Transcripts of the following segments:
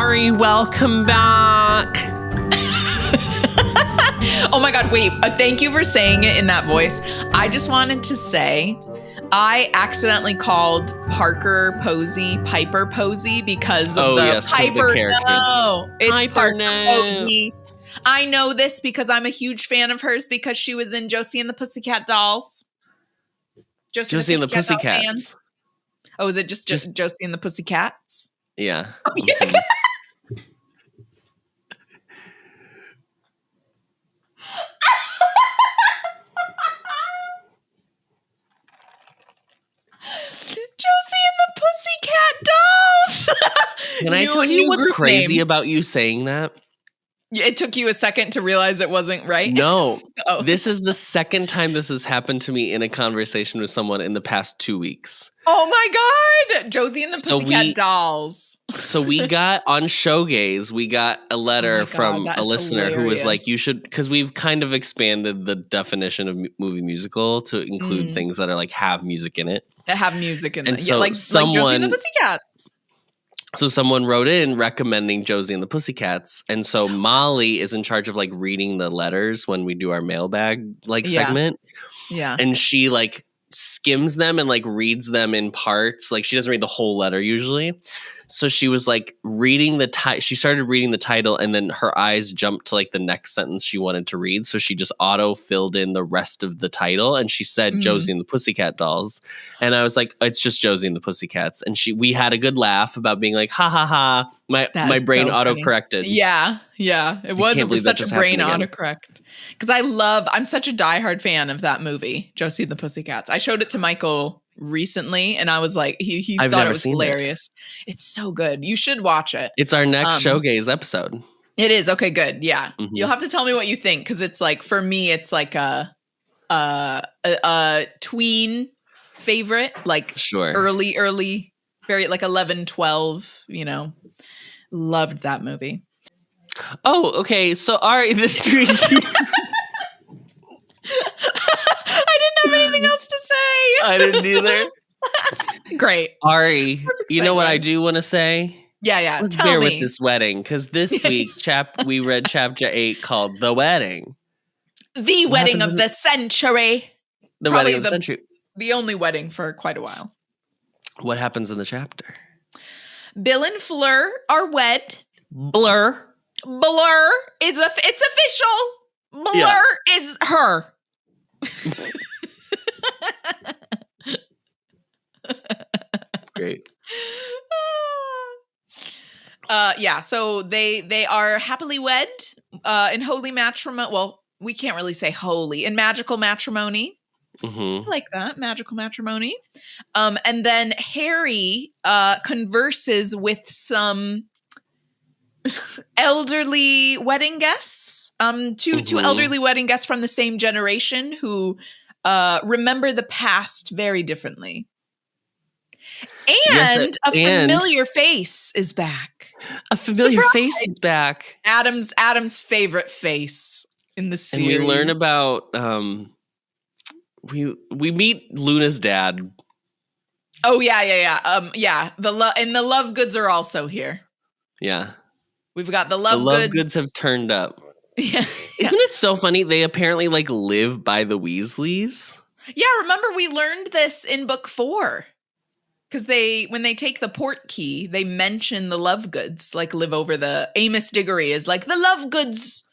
Ari, welcome back. Oh my God, wait. Thank you for saying it in that voice. I just wanted to say I accidentally called Parker Posey Piper Posey because of Piper. No, it's Piper, Parker no. Posey. I know this because I'm a huge fan of hers because she was in Josie and the Pussycat Dolls. Josie and the Pussycats. Oh, is it just Josie and the Pussycats? Yeah. Oh, yeah. Mm-hmm. Josie and the Pussycat Dolls. Can I tell you what's crazy about you saying that? It took you a second to realize it wasn't right? No. Oh. This is the second time this has happened to me in a conversation with someone in the past 2 weeks. Oh my God. Josie and the Pussycat Dolls. So we got on Showgaze, we got a letter from a listener who was like, you should, because we've kind of expanded the definition of movie musical to include things that are like have music in it. That have music in it. And so like Josie and the Pussycats. So someone wrote in recommending Josie and the Pussycats. And so Molly is in charge of like reading the letters when we do our mailbag segment. Yeah. And she like skims them and like reads them in parts. Like she doesn't read the whole letter usually. So she was like reading she started reading the title and then her eyes jumped to like the next sentence she wanted to read. So she just auto filled in the rest of the title and she said Josie and the Pussycat Dolls. And I was like, it's just Josie and the Pussycats. And we had a good laugh about being like, ha ha ha. My brain auto corrected. Yeah. Yeah. It was such a brain autocorrect. Because I'm such a diehard fan of that movie, Josie and the Pussycats. I showed it to Michael recently and I was like, he thought it was hilarious. It's so good. You should watch it. It's our next Showgaze episode. It is. Okay, good. Yeah. Mm-hmm. You'll have to tell me what you think because it's like, for me, it's like a tween favorite, like early, very like 11, 12, loved that movie. Oh, okay. So Ari, this week I didn't have anything else to say. I didn't either. Great. Ari, you know what I do want to say? Yeah. Let's Tell bear me. with this wedding because this week we read chapter 8 called The Wedding. The wedding of the century. The wedding of the century. The only wedding for quite a while. What happens in the chapter? Bill and Fleur are wed. Blur is it's official. Blur is her. Great. So they are happily wed in holy matrimony. Well, we can't really say holy, in magical matrimony. Mm-hmm. I like that, magical matrimony. And then Harry converses with some elderly wedding guests. Two elderly wedding guests from the same generation who remember the past very differently. And a familiar face is back. A familiar face is back. Adam's favorite face in the series. And we learn about we meet Luna's dad. Oh yeah. The love goods are also here. Yeah. We've got the love goods. The love goods have turned up. Yeah. Isn't it so funny? They apparently like live by the Weasleys. Yeah, remember we learned this in book 4. Because when they take the port key, they mention the love goods, like live over the Amos Diggory is like the love goods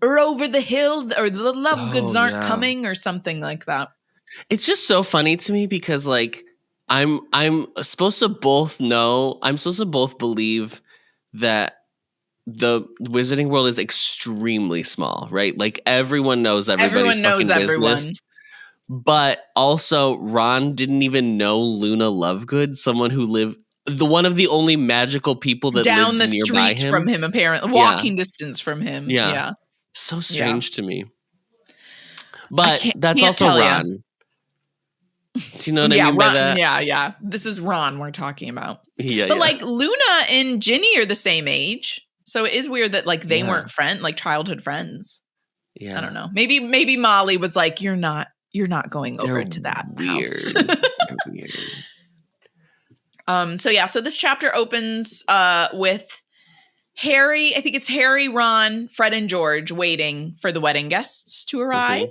are over the hill, or the love goods aren't coming, or something like that. It's just so funny to me because like I'm supposed to both believe that the wizarding world is extremely small, right? Like everyone knows everybody's fucking business. But also, Ron didn't even know Luna Lovegood, someone who lived, one of the only magical people that down lived the nearby street him. From him, apparently, walking distance from him. Yeah. So strange to me. But that's also Ron. Do you know what I mean by that? Yeah. This is Ron we're talking about. But like Luna and Ginny are the same age, so it is weird that like they weren't childhood friends. Yeah, I don't know. Maybe Molly was like, You're not going over to that house. Weird. So this chapter opens with Harry, I think it's Harry, Ron, Fred, and George waiting for the wedding guests to arrive.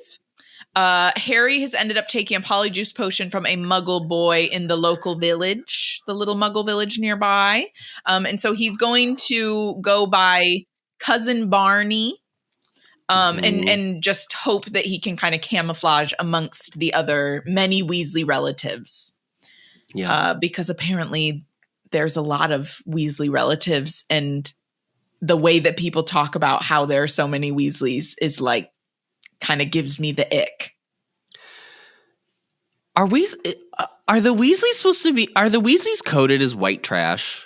Harry has ended up taking a polyjuice potion from a muggle boy in the local village, the little muggle village nearby. And so he's going to go by Cousin Barney and just hope that he can kind of camouflage amongst the other many Weasley relatives. Yeah. Because apparently there's a lot of Weasley relatives, and the way that people talk about how there are so many Weasleys is like kind of gives me the ick. Are the Weasleys supposed to be? Are the Weasleys coded as white trash?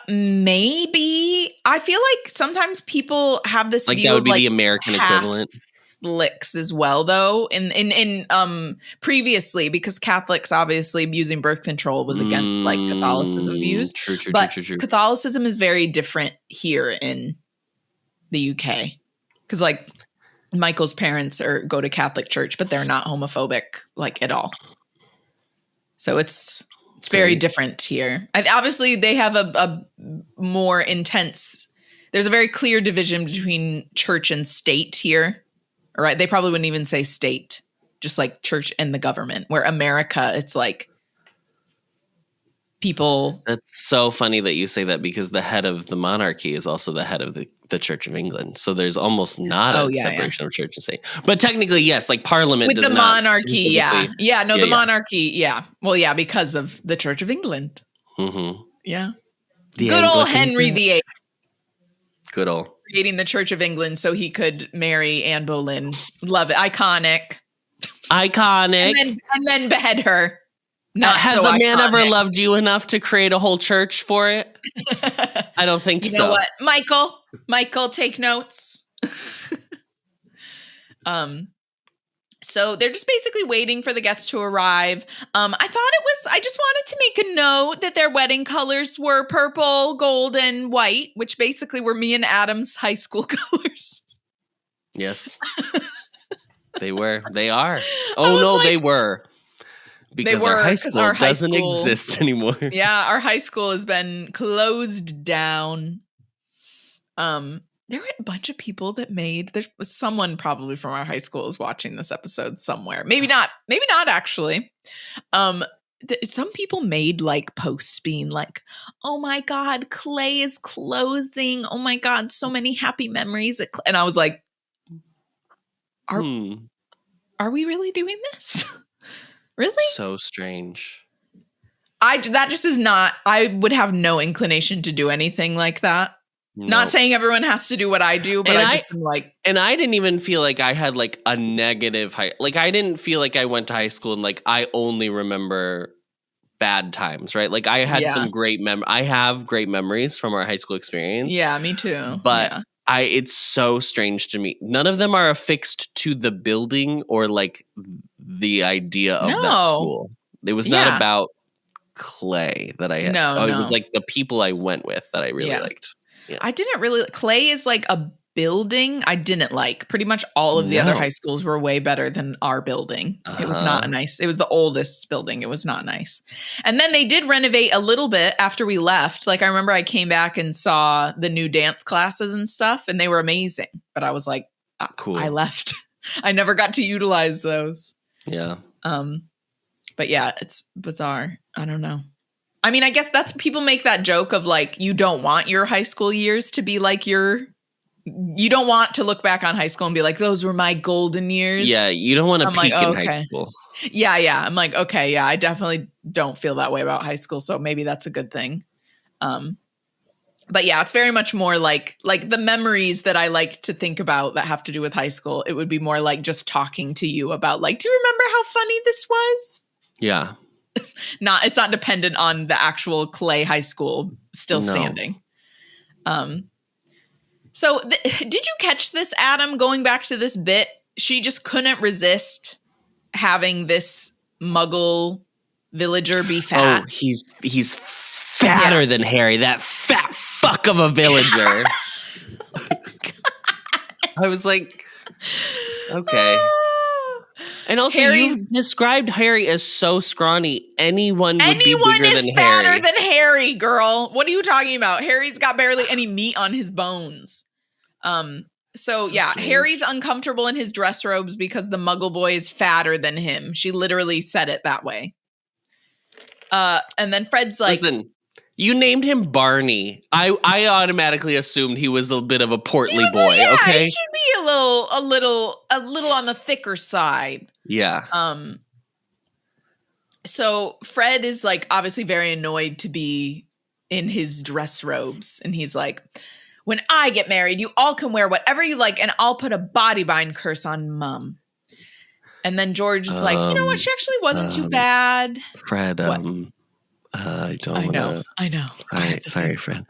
Maybe. I feel like sometimes people have this like view that would of, be like, the American equivalent. Catholics as well, though. In previously, because Catholics obviously using birth control was against like Catholicism views. True. Catholicism is very different here in the UK, because like Michael's parents go to Catholic church, but they're not homophobic like at all. So it's very different here. Obviously, they have a more intense. There's a very clear division between church and state here. All right, they probably wouldn't even say state, just like church and the government. Where America, it's like people. That's so funny that you say that, because the head of the monarchy is also the head of the Church of England. So there's almost not a separation of church and state. But technically, yes, like Parliament with does the not monarchy, the monarchy, Well, yeah, because of the Church of England. Mm-hmm. Yeah. The good Anglican old Henry VIII. Good old. Creating the Church of England so he could marry Anne Boleyn. Love it. Iconic. And then behead her. Has a man ever loved you enough to create a whole church for it? I don't think so. You know what? Michael, take notes. So they're just basically waiting for the guests to arrive. I just wanted to make a note that their wedding colors were purple, gold, and white, which basically were me and Adam's high school colors. Yes. They were. They are. Oh, no, they were. Because our high school doesn't exist anymore. Yeah, our high school has been closed down. There were a bunch of people that there's someone probably from our high school is watching this episode somewhere. Maybe not actually. Some people made like posts being like, oh my God, Clay is closing. Oh my God, so many happy memories. And I was like, are we really doing this? Really? So strange. That just is not, I would have no inclination to do anything like that. No. Not saying everyone has to do what I do, but I just am like. And I didn't even feel like I had like a negative like I didn't feel like I went to high school and like I only remember bad times, right? Like I had some great I have great memories from our high school experience. Yeah, me too. But it's so strange to me. None of them are affixed to the building or like the idea of that school. It was not about Clay that I had. It was like the people I went with that I really liked. Yeah. I didn't really. Clay is like a building I didn't like. Pretty much all of the other high schools were way better than our building. It was not nice. It was the oldest building. It was not nice. And then they did renovate a little bit after we left. Like I remember I came back and saw the new dance classes and stuff, and they were amazing. But I was like, cool. I left. I never got to utilize those. Yeah. But yeah, it's bizarre. I don't know. I mean, I guess that's people make that joke of like, you don't want your high school years to be like you don't want to look back on high school and be like, those were my golden years. Yeah. You don't want to peak in high school. Yeah. Yeah. I'm like, okay. Yeah. I definitely don't feel that way about high school. So maybe that's a good thing. But yeah, it's very much more like the memories that I like to think about that have to do with high school. It would be more like just talking to you about like, do you remember how funny this was? Yeah. It's not dependent on the actual Clay High School still standing. So did you catch this, Adam? Going back to this bit, she just couldn't resist having this Muggle villager be fat. Oh, he's fatter than Harry. That fat fuck of a villager. I was like, okay. And also, you've described Harry as so scrawny. Anyone would be bigger than Harry. Than Harry, girl. What are you talking about? Harry's got barely any meat on his bones. So yeah, strange. Harry's uncomfortable in his dress robes because the Muggle boy is fatter than him. She literally said it that way. And then Fred's like, listen, you named him Barney. I automatically assumed he was a bit of a portly boy. Okay, he should be a little on the thicker side. Yeah. So Fred is like obviously very annoyed to be in his dress robes, and he's like, when I get married, you all can wear whatever you like, and I'll put a body bind curse on Mum. And then George is like, you know what? She actually wasn't too bad. Fred, What? I don't know. I know. Sorry, Fred.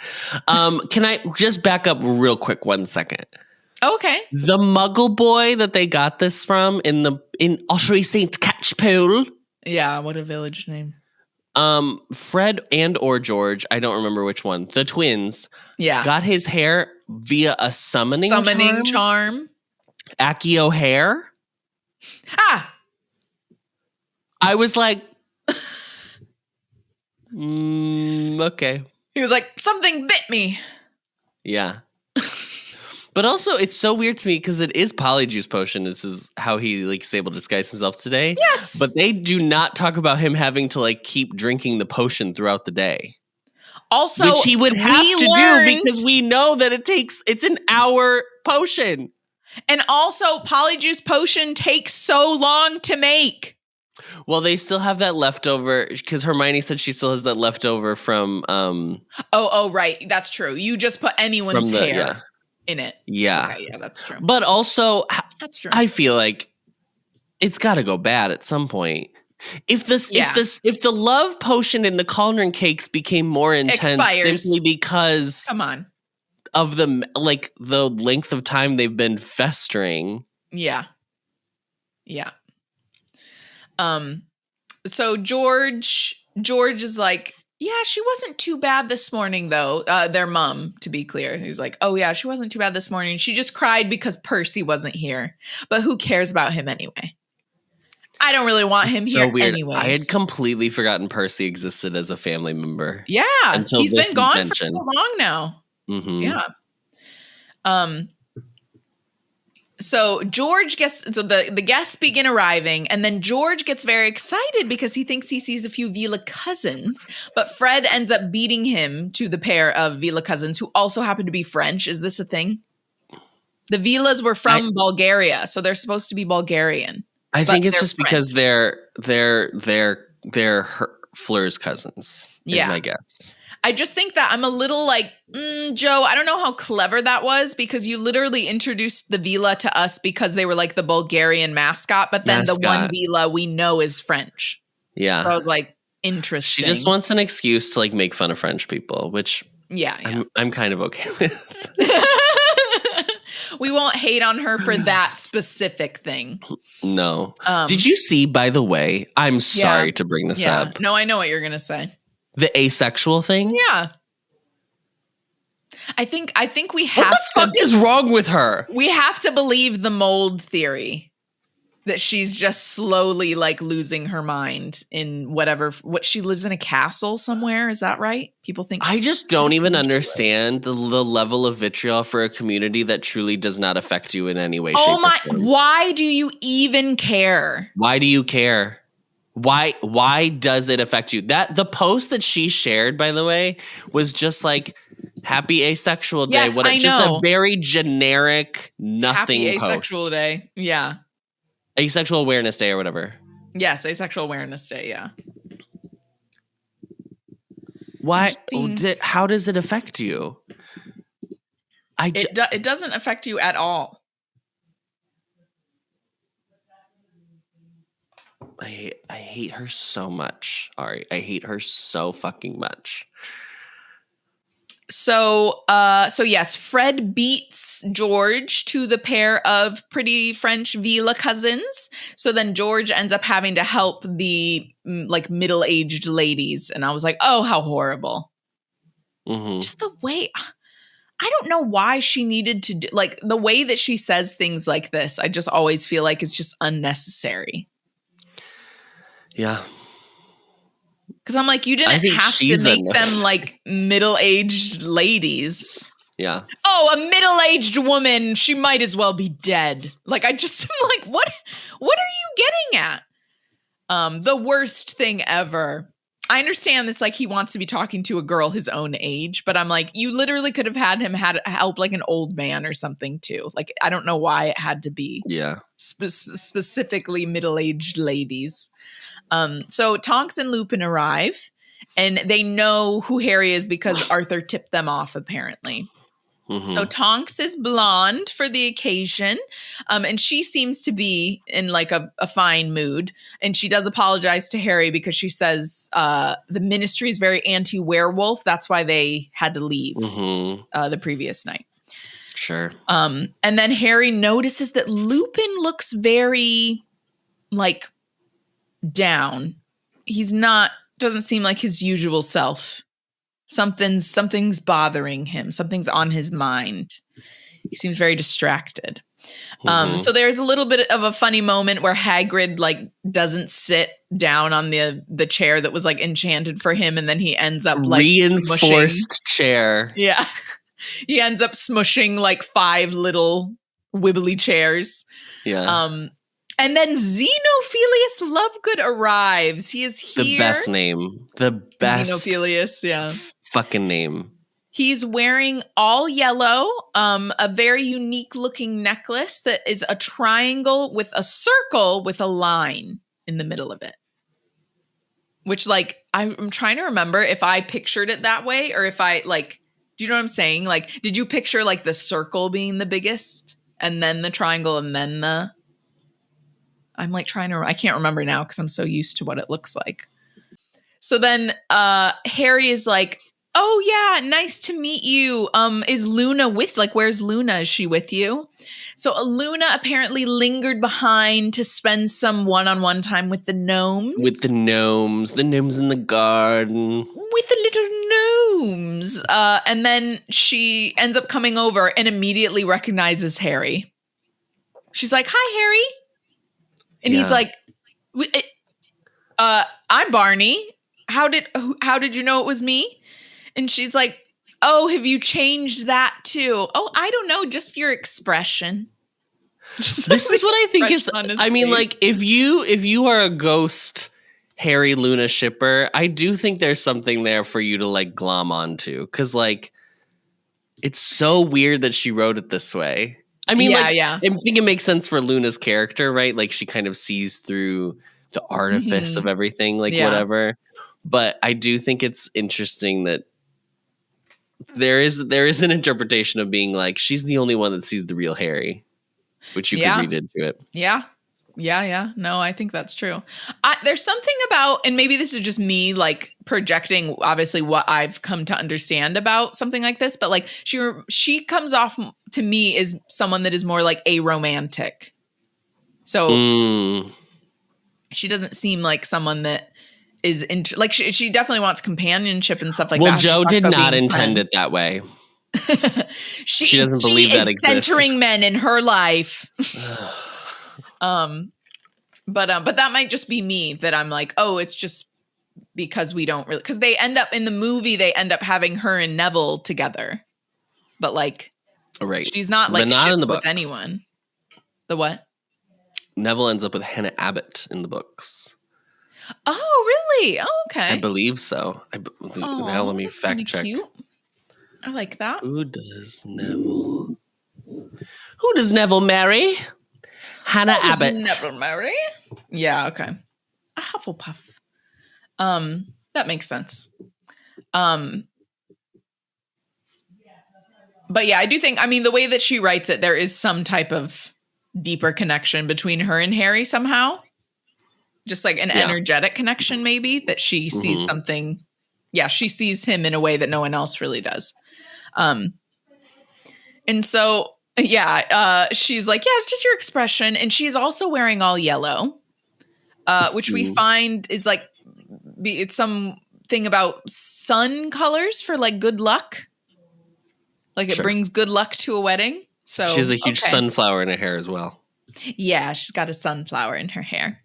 Can I just back up real quick 1 second? Okay. The Muggle boy that they got this from in Ottery St. Catchpole. Yeah, what a village name. Fred and or George, I don't remember which one. The twins. Yeah. Got his hair via a summoning charm. Accio hair. Ah! I was like, okay. He was like, something bit me. Yeah. But also, it's so weird to me because it is Polyjuice Potion. This is how he is able to disguise himself today. Yes. But they do not talk about him having to keep drinking the potion throughout the day. Also, which he would have to do because we know that it's an hour potion. And also, Polyjuice Potion takes so long to make. Well, they still have that leftover because Hermione said she still has that leftover from. Oh, right. That's true. You just put anyone's hair in it. Yeah. Okay, yeah, that's true. But also, that's true. I feel like it's got to go bad at some point. If the love potion in the cauldron cakes became more intense simply because come on of the length of time they've been festering. Yeah. So George is like, yeah, she wasn't too bad this morning though. Their mom, to be clear, he's like, oh yeah, she wasn't too bad this morning. She just cried because Percy wasn't here. But who cares about him anyway? I don't really want him here anyways. I had completely forgotten Percy existed as a family member. Yeah, until he's been gone for so long now. Mm-hmm. Yeah. So the guests begin arriving, and then George gets very excited because he thinks he sees a few Vila cousins, but Fred ends up beating him to the pair of Vila cousins who also happen to be French. Is this a thing? The Vilas were from Bulgaria, so they're supposed to be Bulgarian. I think it's just French. Because they're Fleur's cousins. Is my guess. I just think that I'm a little like, Joe, I don't know how clever that was because you literally introduced the Vila to us because they were like the Bulgarian mascot, but then the one Vila we know is French. Yeah. So I was like, interesting. She just wants an excuse to make fun of French people, which I'm kind of okay with. We won't hate on her for that specific thing. No. Did you see, by the way, I'm sorry to bring this up. No, I know what you're going to say. The asexual thing? Yeah. I think we have What the fuck is wrong with her? We have to believe the mold theory that she's just slowly losing her mind in what she lives in a castle somewhere. Is that right? People think I just don't even understand the level of vitriol for a community that truly does not affect you in any way. Oh my! Why do you even care? Why do you care? Why does it affect you? That the post that she shared, by the way, was just happy asexual day. Yes, I know. Just a very generic nothing happy post. Asexual day. Yeah. Asexual awareness day or whatever. Yes, asexual awareness day, yeah. Why? How does it affect you? It doesn't affect you at all. I hate her so much, Ari. I hate her so fucking much. So yes, Fred beats George to the pair of pretty French Vila cousins. So then George ends up having to help the middle-aged ladies. And I was like, oh, how horrible. Mm-hmm. Just the way, I don't know why she needed to do, the way that she says things like this. I just always feel like it's just unnecessary. Yeah. Because I'm like, you I didn't think have to she's make them like middle-aged ladies. Yeah. Oh, a middle-aged woman, she might as well be dead. Like, I just am like, what are you getting at? The worst thing ever. I understand it's like he wants to be talking to a girl his own age, but I'm like, you literally could have had him help like an old man or something too. Like, I don't know why it had to be specifically middle-aged ladies. So Tonks and Lupin arrive, and they know who Harry is because Arthur tipped them off, apparently. So Tonks is blonde for the occasion, and she seems to be in like a fine mood. And she does apologize to Harry because she says the ministry is very anti-werewolf. That's why they had to leave the previous night. Sure. And then Harry notices that Lupin looks very like down. He's not, doesn't seem like his usual self. Something's bothering him. Something's on his mind. He seems very distracted. So there's a little bit of a funny moment where Hagrid like doesn't sit down on the chair that was like enchanted for him, and then he ends up like reinforced chair. Yeah. He ends up smushing like 5 little wibbly chairs. Yeah. And then Xenophilius Lovegood arrives. He is here. The best name. The best. Xenophilius, yeah. Fucking name. He's wearing all yellow, a very unique looking necklace that is a triangle with a circle with a line in the middle of it. Which, like, I'm trying to remember if I pictured it that way or if I, like, do you know what I'm saying? Like, did you picture, like, the circle being the biggest and then the triangle and then the... I'm, like, I can't remember now because I'm so used to what it looks like. So then Harry is like, oh, yeah, nice to meet you. Is Luna where's Luna? Is she with you? So Luna apparently lingered behind to spend some one-on-one time with the gnomes. The gnomes in the garden. With the little gnomes. And then she ends up coming over and immediately recognizes Harry. She's like, hi, Harry. And he's like, I'm Barney. How did you know it was me? And she's like, oh, have you changed that too? Oh, I don't know, just your expression. This is what I think is, I mean, like, if you are a ghost Harry Luna shipper, I do think there's something there for you to, like, glom onto. Because, like, it's so weird that she wrote it this way. I mean, I think it makes sense for Luna's character, right? Like, she kind of sees through the artifice of everything, like, whatever. But I do think it's interesting that there is an interpretation of being like, she's the only one that sees the real Harry, which you could read into it. Yeah. No, I think that's true. There's something about, and maybe this is just me like projecting, obviously, what I've come to understand about something like this, but like she comes off to me as someone that is more like aromantic. So she doesn't seem like someone that is like she definitely wants companionship and stuff like that. Well, Jo did not intend it that way. she doesn't believe that exists. Centering men in her life. But that might just be me, that I'm like, oh, it's just because we don't really, because they end up in the movie, they end up having her and Neville together, but like, she's not like not in the with books. Anyone. The what? Neville ends up with Hannah Abbott in the books. Oh, really? Oh, okay. I believe so. Now let me fact check. Cute. I like that. Who does Neville marry? Hannah Abbott. Neville marry? Yeah, okay. A Hufflepuff. That makes sense. But yeah, I do think, I mean, the way that she writes it, there is some type of deeper connection between her and Harry somehow. Just like an energetic connection, maybe, that she sees something. Yeah, she sees him in a way that no one else really does. And so, she's like, yeah, it's just your expression. And she's also wearing all yellow, which we find is like, it's something about sun colors for like good luck. Like it brings good luck to a wedding. So she has a huge sunflower in her hair as well. Yeah, she's got a sunflower in her hair,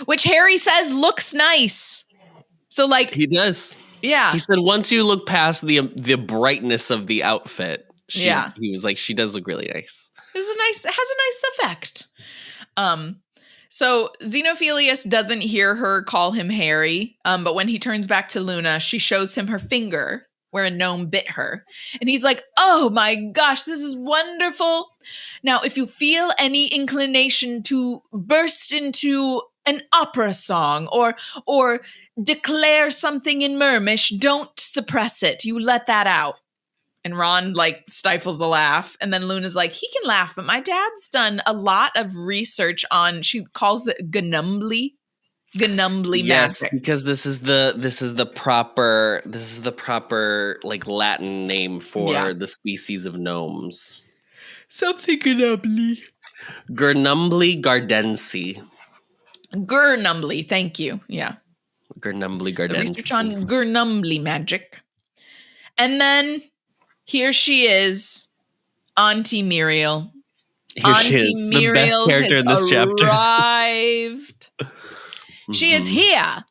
which Harry says looks nice. So like He does. yeah. He said once you look past the brightness of the outfit, Yeah. he was like, she does look really nice. It has a nice effect. So Xenophilius doesn't hear her call him Harry, but when he turns back to Luna, she shows him her finger where a gnome bit her. And he's like, oh my gosh, this is wonderful. Now, if you feel any inclination to burst into an opera song or declare something in Murmish, don't suppress it. You let that out. And Ron like stifles a laugh. And then Luna's like, he can laugh, but my dad's done a lot of research on, she calls it Gnumbly Yes, magic. because this is the proper like Latin name for the species of gnomes. Something Gnumbly. Gernumbly gardensi. Gernumbly, thank you. Yeah. Gernumbly The gardensi. research on Gernumbly magic. And then here she is, Auntie Muriel. Auntie Muriel, the best character in this chapter, arrived. She is here.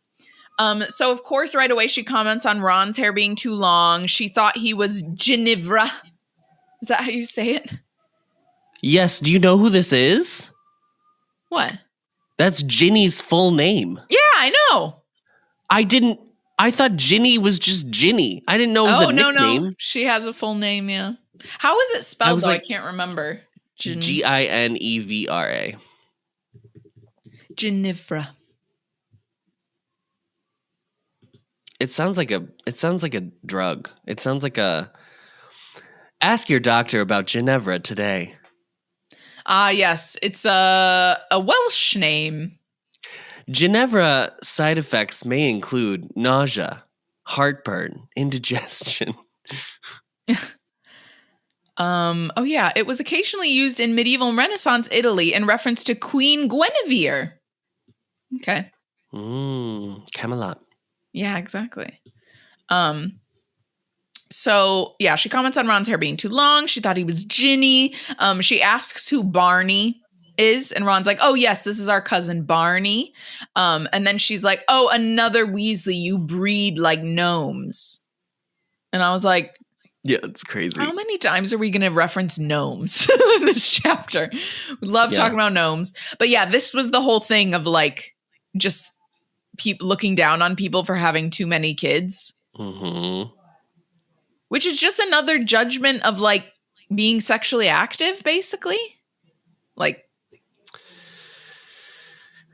So of course, right away she comments on Ron's hair being too long. She thought he was Ginevra. Is that how you say it? Yes. Do you know who this is? What? That's Ginny's full name. Yeah, I know. I thought Ginny was just Ginny. I didn't know it was a nickname. No. She has a full name, yeah. How is it spelled, I can't remember. Ginevra. Ginevra. It sounds like a drug. It sounds like ask your doctor about Ginevra today. Yes. It's a Welsh name. Ginevra side effects may include nausea, heartburn, indigestion. Oh yeah, it was occasionally used in medieval and Renaissance Italy in reference to Queen Guinevere. Okay. Camelot. Yeah, exactly. So yeah, she comments on Ron's hair being too long. She thought he was Ginny. She asks who Barney is, and Ron's like, oh yes, this is our cousin Barney. And then she's like, oh, another Weasley, you breed like gnomes. And I was like, yeah, it's crazy. How many times are we going to reference gnomes in this chapter? We love talking about gnomes. But yeah, this was the whole thing of like just people looking down on people for having too many kids. Mm-hmm. Which is just another judgment of like being sexually active, basically. Like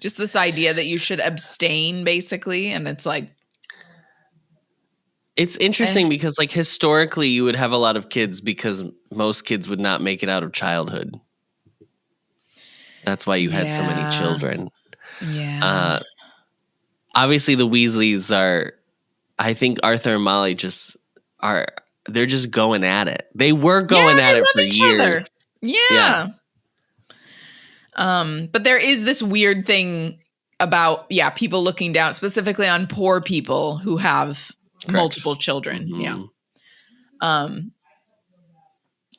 just this idea that you should abstain, basically. And it's like, it's interesting because like historically you would have a lot of kids because most kids would not make it out of childhood. That's why you had so many children. Yeah. Obviously the Weasleys are, I think Arthur and Molly they're just going at it. They were going at it for years. Yeah. But there is this weird thing about, people looking down, specifically on poor people who have multiple children. Mm-hmm. Yeah.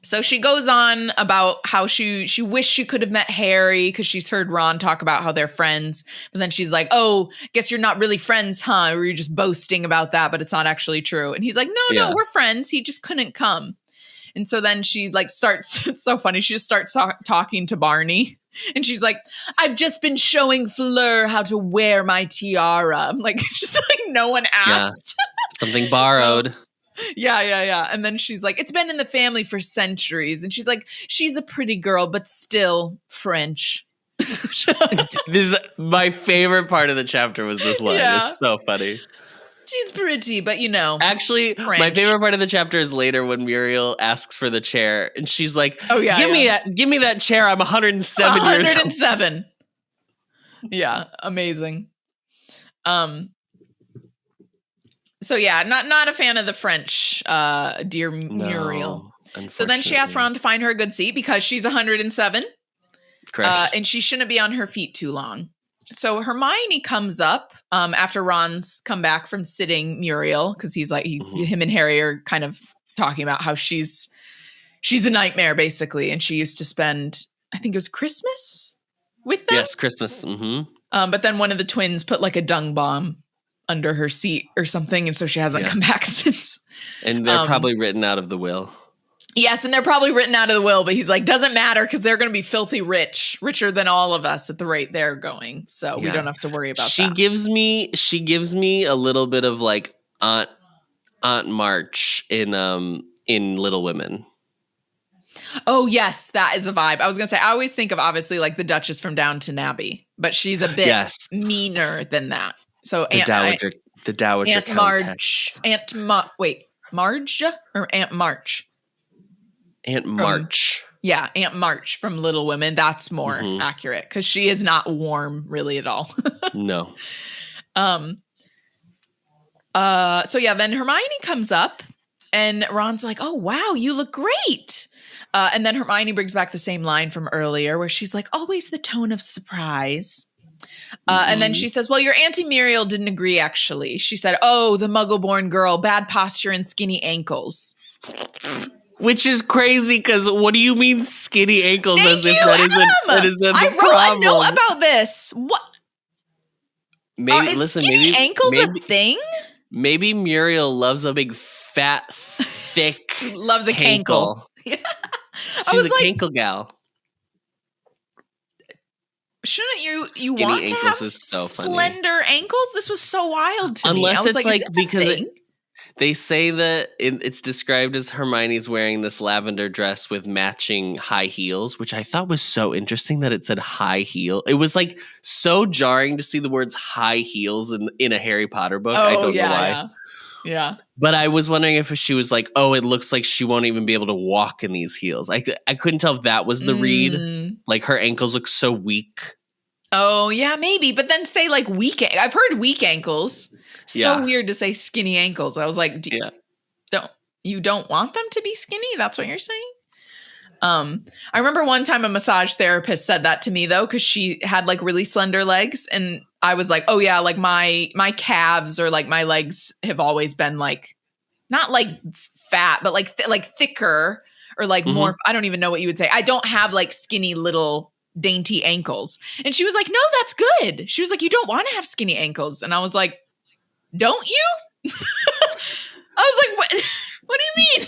So she goes on about how she wished she could have met Harry because she's heard Ron talk about how they're friends. But then she's like, oh, guess you're not really friends, huh? Or you're just boasting about that, but it's not actually true. And he's like, no, we're friends. He just couldn't come. And so then she like starts, it's so funny. She just starts talking to Barney. And she's like, I've just been showing Fleur how to wear my tiara. I'm like, just like no one asked. Yeah. Something borrowed. Yeah. And then she's like, it's been in the family for centuries. And she's like, she's a pretty girl, but still French. This my favorite part of the chapter was this line. Yeah. It's so funny. She's pretty, but Actually, French. My favorite part of the chapter is later when Muriel asks for the chair and she's like, oh yeah, give me that chair. I'm 107 years old. 107. Yeah, amazing. So yeah, not a fan of the French, dear Muriel. So then she asks Ron to find her a good seat because she's 107. Correct. And she shouldn't be on her feet too long. So Hermione comes up after Ron's come back from sitting Muriel because he's like him and Harry are kind of talking about how she's a nightmare basically, and she used to spend, I think it was Christmas with them. Yes, Christmas. Mm-hmm. But then one of the twins put like a dung bomb under her seat or something, and so she hasn't come back since. And they're probably written out of the will. Yes, and they're probably written out of the will, but he's like, doesn't matter because they're going to be filthy rich, richer than all of us at the rate they're going. So we don't have to worry about that. She gives me a little bit of like Aunt March in Little Women. Oh yes, that is the vibe. I was going to say, I always think of obviously like the Duchess from Downton Abbey, but she's a bit meaner than that. So the Dowager Aunt March, Marge or Aunt March? Aunt March. Aunt March from Little Women. That's more accurate because she is not warm really at all. No. So then Hermione comes up and Ron's like, oh, wow, you look great. And then Hermione brings back the same line from earlier where she's like, always the tone of surprise. And then she says, well, your Auntie Muriel didn't agree, actually. She said, oh, the muggle-born girl, bad posture and skinny ankles. Which is crazy because what do you mean skinny ankles? Thank you, that isn't the problem. I wrote a note about this. What? Is skinny ankles a thing? Maybe Muriel loves a big, fat, thick loves a cankle. She's a cankle gal. Shouldn't you want to have slender ankles? This was so wild to me. Unless it's like because they say that it's described as Hermione's wearing this lavender dress with matching high heels, which I thought was so interesting that it said high heel. It was like so jarring to see the words high heels in a Harry Potter book. I don't know why. Yeah. But I was wondering if she was like, oh, it looks like she won't even be able to walk in these heels. I couldn't tell if that was the read. Like her ankles look so weak. Oh, yeah, maybe. But then say like weak. I've heard weak ankles. So weird to say skinny ankles. I was like, you don't want them to be skinny? That's what you're saying? I remember one time a massage therapist said that to me though, because she had like really slender legs. And I was like, oh yeah, like my calves or like my legs have always been like, not like fat, but like thicker or like more, I don't even know what you would say. I don't have like skinny little dainty ankles. And she was like, no, that's good. She was like, you don't want to have skinny ankles. And I was like, don't you? I was like, what do you mean?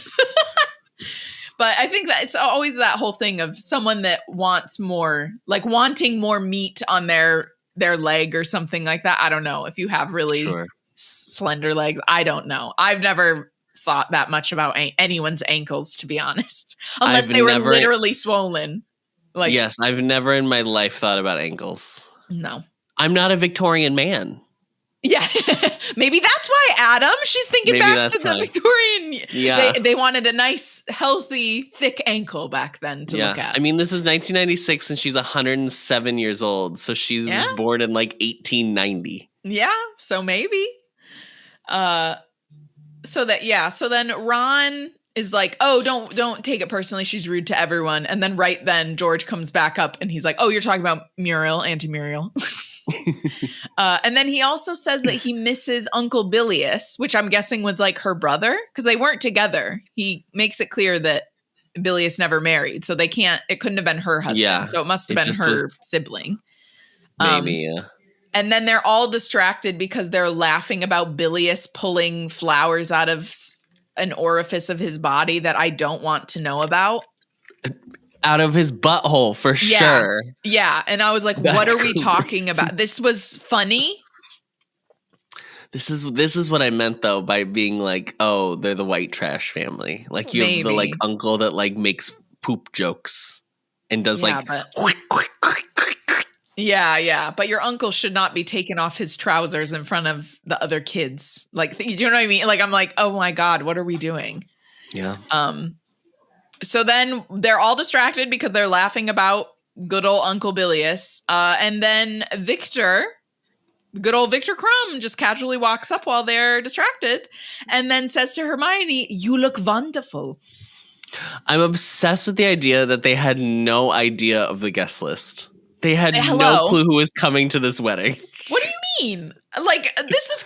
But I think that it's always that whole thing of someone that wants more, like wanting more meat on their leg or something like that. I don't know if you have really slender legs. I don't know. I've never thought that much about anyone's ankles, to be honest, unless they were literally swollen. Like, yes, I've never in my life thought about ankles. No. I'm not a Victorian man. Yeah. Maybe that's why, Adam. She's thinking back to the Victorian. Yeah. They wanted a nice, healthy, thick ankle back then to look at. I mean, this is 1996 and she's 107 years old. So she was born in like 1890. Yeah. So maybe. So then Ron is like, oh, don't take it personally. She's rude to everyone. And then right then George comes back up and he's like, oh, you're talking about Muriel, Auntie Muriel. And then he also says that he misses Uncle Bilious, which I'm guessing was like her brother because they weren't together. He makes it clear that Bilious never married. So it couldn't have been her husband. Yeah, so it must have been her sibling. Maybe, yeah. And then they're all distracted because they're laughing about Bilious pulling flowers out of an orifice of his body that I don't want to know about. Out of his butthole, for sure. Yeah. And I was like, what are we talking about? This was funny. This is what I meant, though, by being like, oh, they're the white trash family. Like, you have the, like, uncle that, like, makes poop jokes and does, Yeah. But your uncle should not be taking off his trousers in front of the other kids. Like, do you know what I mean? Like, I'm like, oh, my God, what are we doing? Yeah. So then they're all distracted because they're laughing about good old Uncle Bilious. And then good old Victor Crumb just casually walks up while they're distracted and then says to Hermione, you look wonderful. I'm obsessed with the idea that they had no idea of the guest list. They had no clue who was coming to this wedding. What do you mean? Like, this was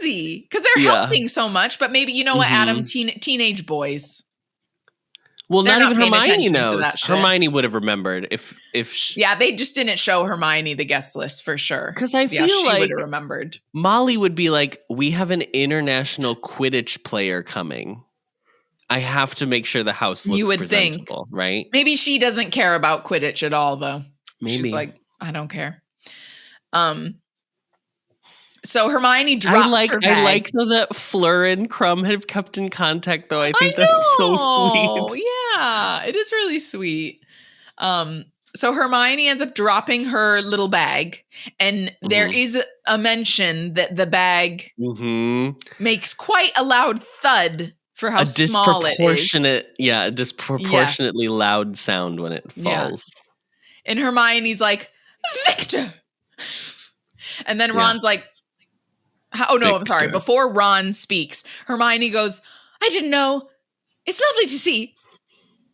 crazy because they're helping so much. But maybe, you know what, Adam, teenage boys. Well, They're not not even paying Hermione attention to knows. that shit. Hermione would have remembered if she, Yeah, they just didn't show Hermione the guest list for sure. because I feel she like would have remembered. Molly would be like, we have an international Quidditch player coming. I have to make sure the house looks You would presentable, right? Maybe she doesn't care about Quidditch at all, though. Maybe. She's like, I don't care. So Hermione dropped her bag. I like though that Fleur and Crumb have kept in contact, though. I think that's so sweet. Yeah, it is really sweet. So Hermione ends up dropping her little bag, and there is a mention that the bag makes quite a loud thud for how small it is. A disproportionately loud sound when it falls. And Hermione's like, Victor! And then Ron's like, oh no, I'm sorry. Before Ron speaks, Hermione goes, I didn't know. It's lovely to see.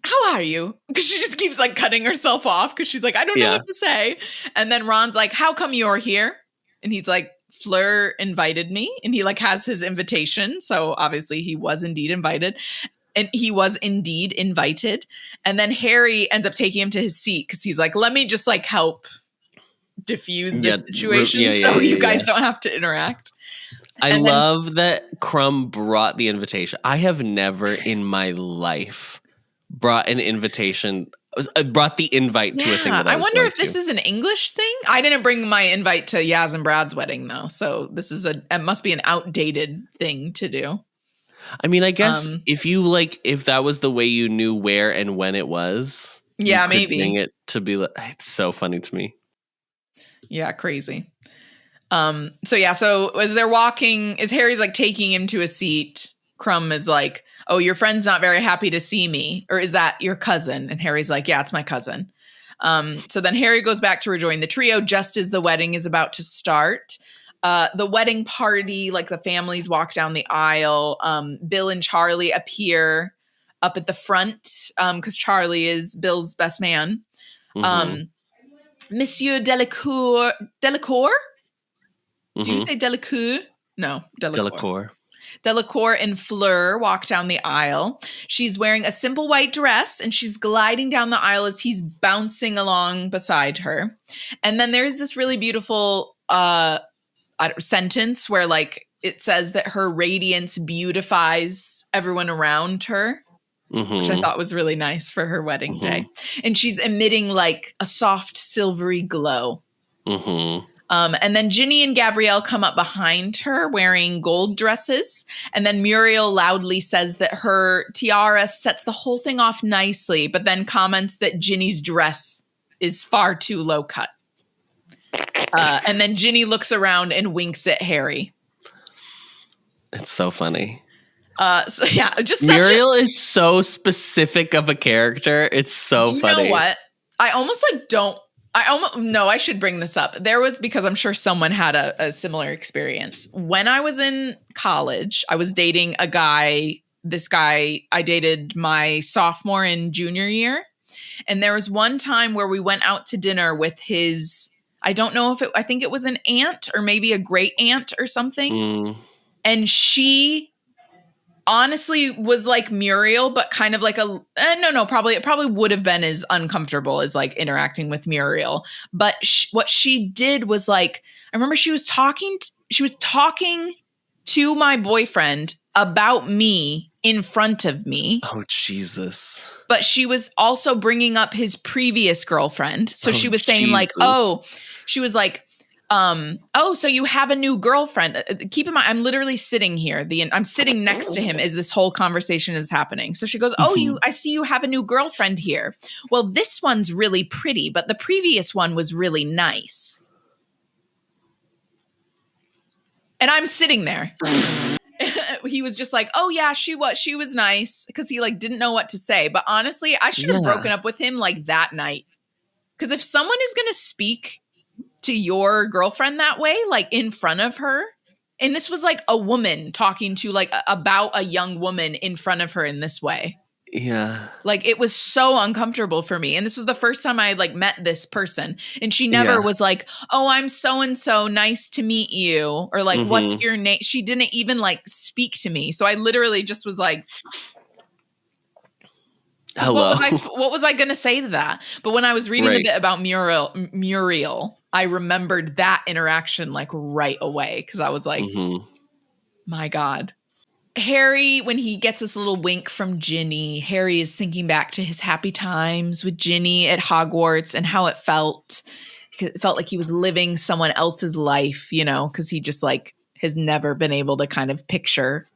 How are you? Because she just keeps like cutting herself off because she's like, I don't know what to say. And then Ron's like, how come you're here? And he's like, Fleur invited me. And he like has his invitation. So obviously he was indeed invited. And he was indeed invited. And then Harry ends up taking him to his seat because he's like, let me just like help diffuse the situation you guys don't have to interact. I love that Crumb brought the invitation. I have never in my life brought the invite to a thing that I wonder if this is an English thing. I didn't bring my invite to Yaz and Brad's wedding though, so this is it must be an outdated thing to do. I mean, I guess if that was the way you knew where and when it was, maybe bring it to be. It's so funny to me. Yeah, crazy. So as they're walking, as Harry's like taking him to a seat, Crumb is like, oh, your friend's not very happy to see me. Or is that your cousin? And Harry's like, yeah, it's my cousin. So then Harry goes back to rejoin the trio just as the wedding is about to start. The wedding party, like the families walk down the aisle. Bill and Charlie appear up at the front because Charlie is Bill's best man. Monsieur Delacour? Do you say Delacour? No, Delacour. Delacour and Fleur walk down the aisle. She's wearing a simple white dress and she's gliding down the aisle as he's bouncing along beside her. And then there's this really beautiful sentence where like it says that her radiance beautifies everyone around her, which I thought was really nice for her wedding day. And she's emitting like a soft silvery glow. And then Ginny and Gabrielle come up behind her wearing gold dresses. And then Muriel loudly says that her tiara sets the whole thing off nicely, but then comments that Ginny's dress is far too low cut. And then Ginny looks around and winks at Harry. It's so funny. Muriel is so specific of a character. It's so funny. You know what? I should bring this up. There was, because I'm sure someone had a similar experience. When I was in college, I was dating a guy. This guy I dated my sophomore and junior year. And there was one time where we went out to dinner with his, I think it was an aunt or maybe a great aunt or something. And she honestly was like Muriel, but kind of like it probably would have been as uncomfortable as like interacting with Muriel. But what she did was like, I remember she was talking to my boyfriend about me in front of me. Oh, Jesus. But she was also bringing up his previous girlfriend. So she was saying so you have a new girlfriend. Keep in mind, I'm literally sitting here. I'm sitting next to him as this whole conversation is happening. So she goes, I see you have a new girlfriend here. Well, this one's really pretty, but the previous one was really nice. And I'm sitting there. He was just like, oh yeah, she was nice, because he like didn't know what to say. But honestly, I should have broken up with him like that night. Because if someone is going to speak to your girlfriend that way, like in front of her, and this was like a woman talking to like about a young woman in front of her in this way. Yeah. Like it was so uncomfortable for me. And this was the first time I like met this person. And she never was like, oh, I'm so-and-so, nice to meet you. Or like, what's your name? She didn't even like speak to me. So I literally just was like, Hello. What was I going to say to that? But when I was reading the bit about Muriel, I remembered that interaction like right away because I was like, my God. Harry, when he gets this little wink from Ginny, Harry is thinking back to his happy times with Ginny at Hogwarts and how it felt. It felt like he was living someone else's life, you know, because he just like has never been able to kind of picture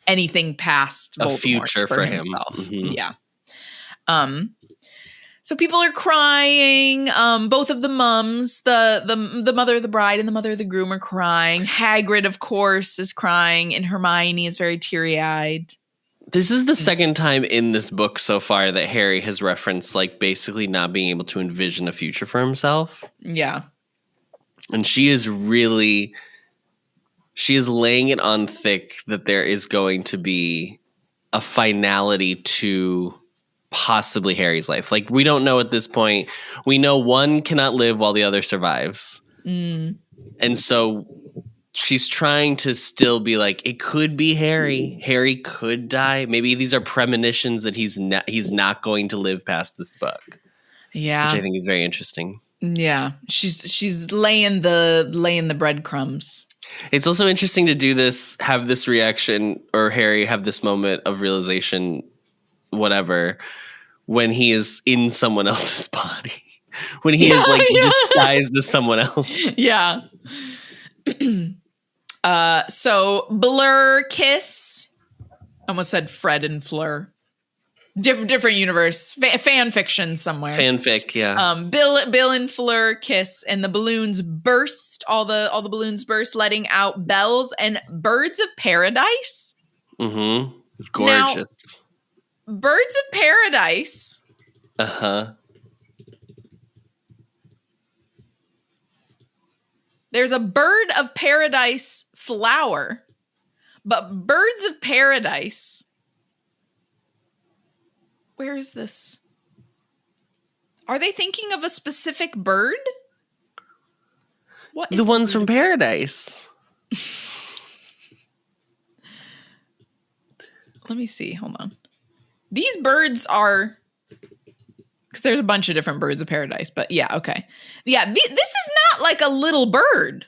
anything past a Voldemort future for himself. him. Yeah. So people are crying. Both of the mums, the mother of the bride and the mother of the groom are crying. Hagrid, of course, is crying, and Hermione is very teary-eyed. This is the second time in this book so far that Harry has referenced like basically not being able to envision a future for himself. Yeah. And she is laying it on thick that there is going to be a finality to possibly Harry's life. Like, we don't know at this point. We know one cannot live while the other survives. And so she's trying to still be like, it could be Harry. Harry could die. Maybe these are premonitions that he's not going to live past this book. Yeah. Which I think is very interesting. Yeah. She's laying the breadcrumbs. It's also interesting to have this reaction, or Harry have this moment of realization, whatever, when he is in someone else's body. When he is like disguised as someone else. Yeah. So Blur kiss. I almost said Fred and Fleur. Different universe. Fan fiction somewhere. Fanfic, yeah. Bill and Fleur kiss, and the balloons burst. All the balloons burst, letting out bells and birds of paradise. Gorgeous. Now, birds of paradise. There's a bird of paradise flower, but birds of paradise. Where is this? Are they thinking of a specific bird? What is the ones from paradise? Let me see. Hold on. These birds are, because there's a bunch of different birds of paradise, but yeah, okay. Yeah, this is not like a little bird.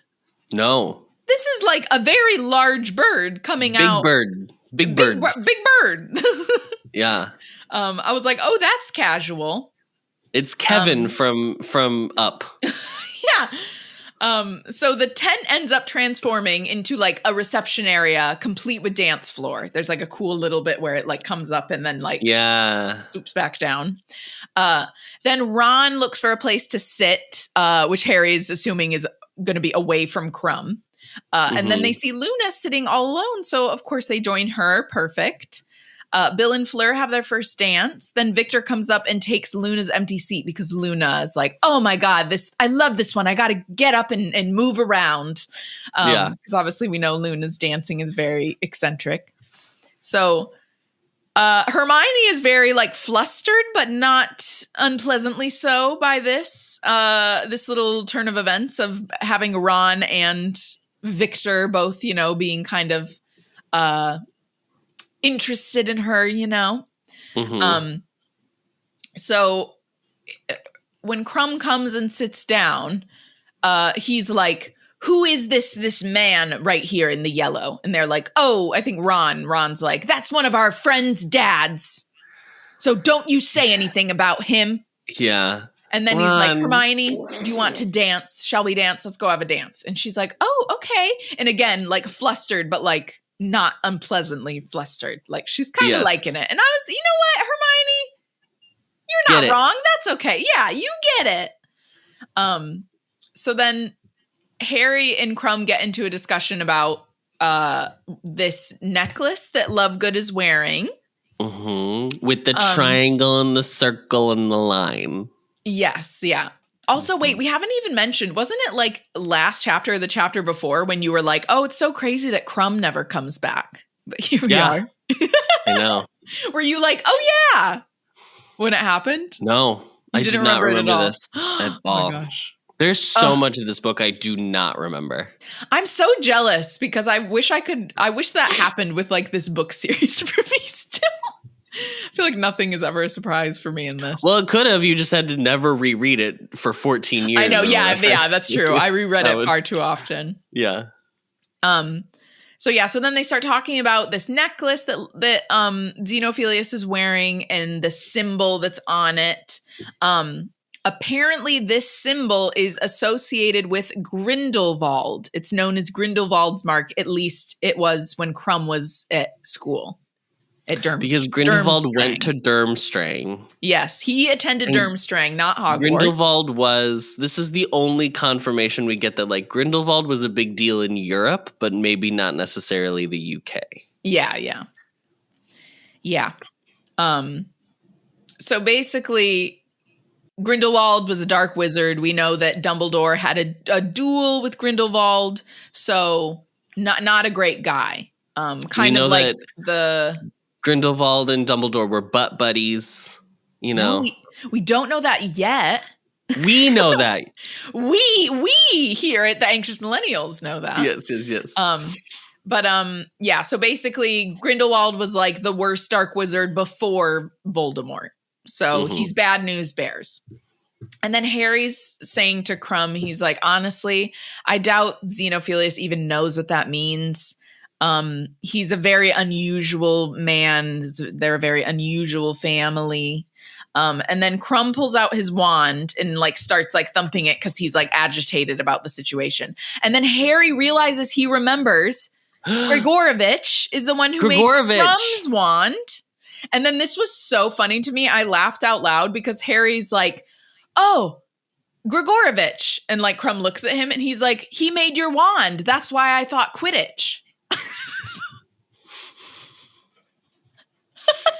No. This is like a very large bird coming out. Big birds. Big bird. Yeah. I was like, oh, that's casual. It's Kevin from Up. Yeah. So the tent ends up transforming into like a reception area complete with dance floor. There's like a cool little bit where it like comes up and then like swoops back down. Then Ron looks for a place to sit, which Harry's assuming is going to be away from Crumb. And then they see Luna sitting all alone. So of course they join her. Perfect. Bill and Fleur have their first dance. Then Victor comes up and takes Luna's empty seat because Luna is like, oh my God, I love this one. I got to get up and move around. Because obviously we know Luna's dancing is very eccentric. So Hermione is very like flustered, but not unpleasantly so by this little turn of events of having Ron and Victor both, you know, being kind of interested in her, you know. So when Crumb comes and sits down, he's like, who is this man right here in the yellow? And they're like, oh, I think Ron's like, that's one of our friends' dads, so don't you say anything about him. Yeah. And then he's like, Hermione, do you want to dance? Shall we dance? Let's go have a dance. And she's like, oh, okay. And again, like flustered, but like not unpleasantly flustered. Like she's kind of liking it. And I was, you know what, Hermione, you're not wrong. That's okay. Yeah, you get it. So then Harry and Crumb get into a discussion about this necklace that Lovegood is wearing. With the triangle and the circle and the line. Yes, yeah. Also, wait, we haven't even mentioned, wasn't it like last chapter or the chapter before when you were like, oh, it's so crazy that Crumb never comes back? But here we are. I know. Were you like, oh yeah, when it happened? No, I did not remember this at all. Oh my gosh. There's so much of this book I do not remember. I'm so jealous because I wish that happened with like this book series for me still. feel like nothing is ever a surprise for me in this. Well, it could have. You just had to never reread it for 14 years. I know. Yeah, that's true. I reread it far too often. Yeah. So then they start talking about this necklace that Xenophilius is wearing and the symbol that's on it. Apparently, this symbol is associated with Grindelwald. It's known as Grindelwald's mark. At least it was when Crumb was at school. At Durmstrang. Because Grindelwald went to Durmstrang. Yes, he attended Durmstrang, not Hogwarts. Grindelwald this is the only confirmation we get that like Grindelwald was a big deal in Europe, but maybe not necessarily the UK. Yeah. So basically, Grindelwald was a dark wizard. We know that Dumbledore had a duel with Grindelwald, so not a great guy. Kind of like the Grindelwald and Dumbledore were butt buddies, you know. No, we don't know that yet. We know that. we here at the Anxious Millennials know that. Yes. Yeah, so basically Grindelwald was like the worst dark wizard before Voldemort. So he's bad news bears. And then Harry's saying to Crumb, he's like, honestly, I doubt Xenophilius even knows what that means. He's a very unusual man. They're a very unusual family. And then Crumb pulls out his wand and like starts like thumping it because he's like agitated about the situation. And then Harry realizes he remembers Grigorovich is the one who made Crumb's wand. And then this was so funny to me. I laughed out loud because Harry's like, oh, Grigorovich. And like Crumb looks at him and he's like, he made your wand. That's why I thought Quidditch.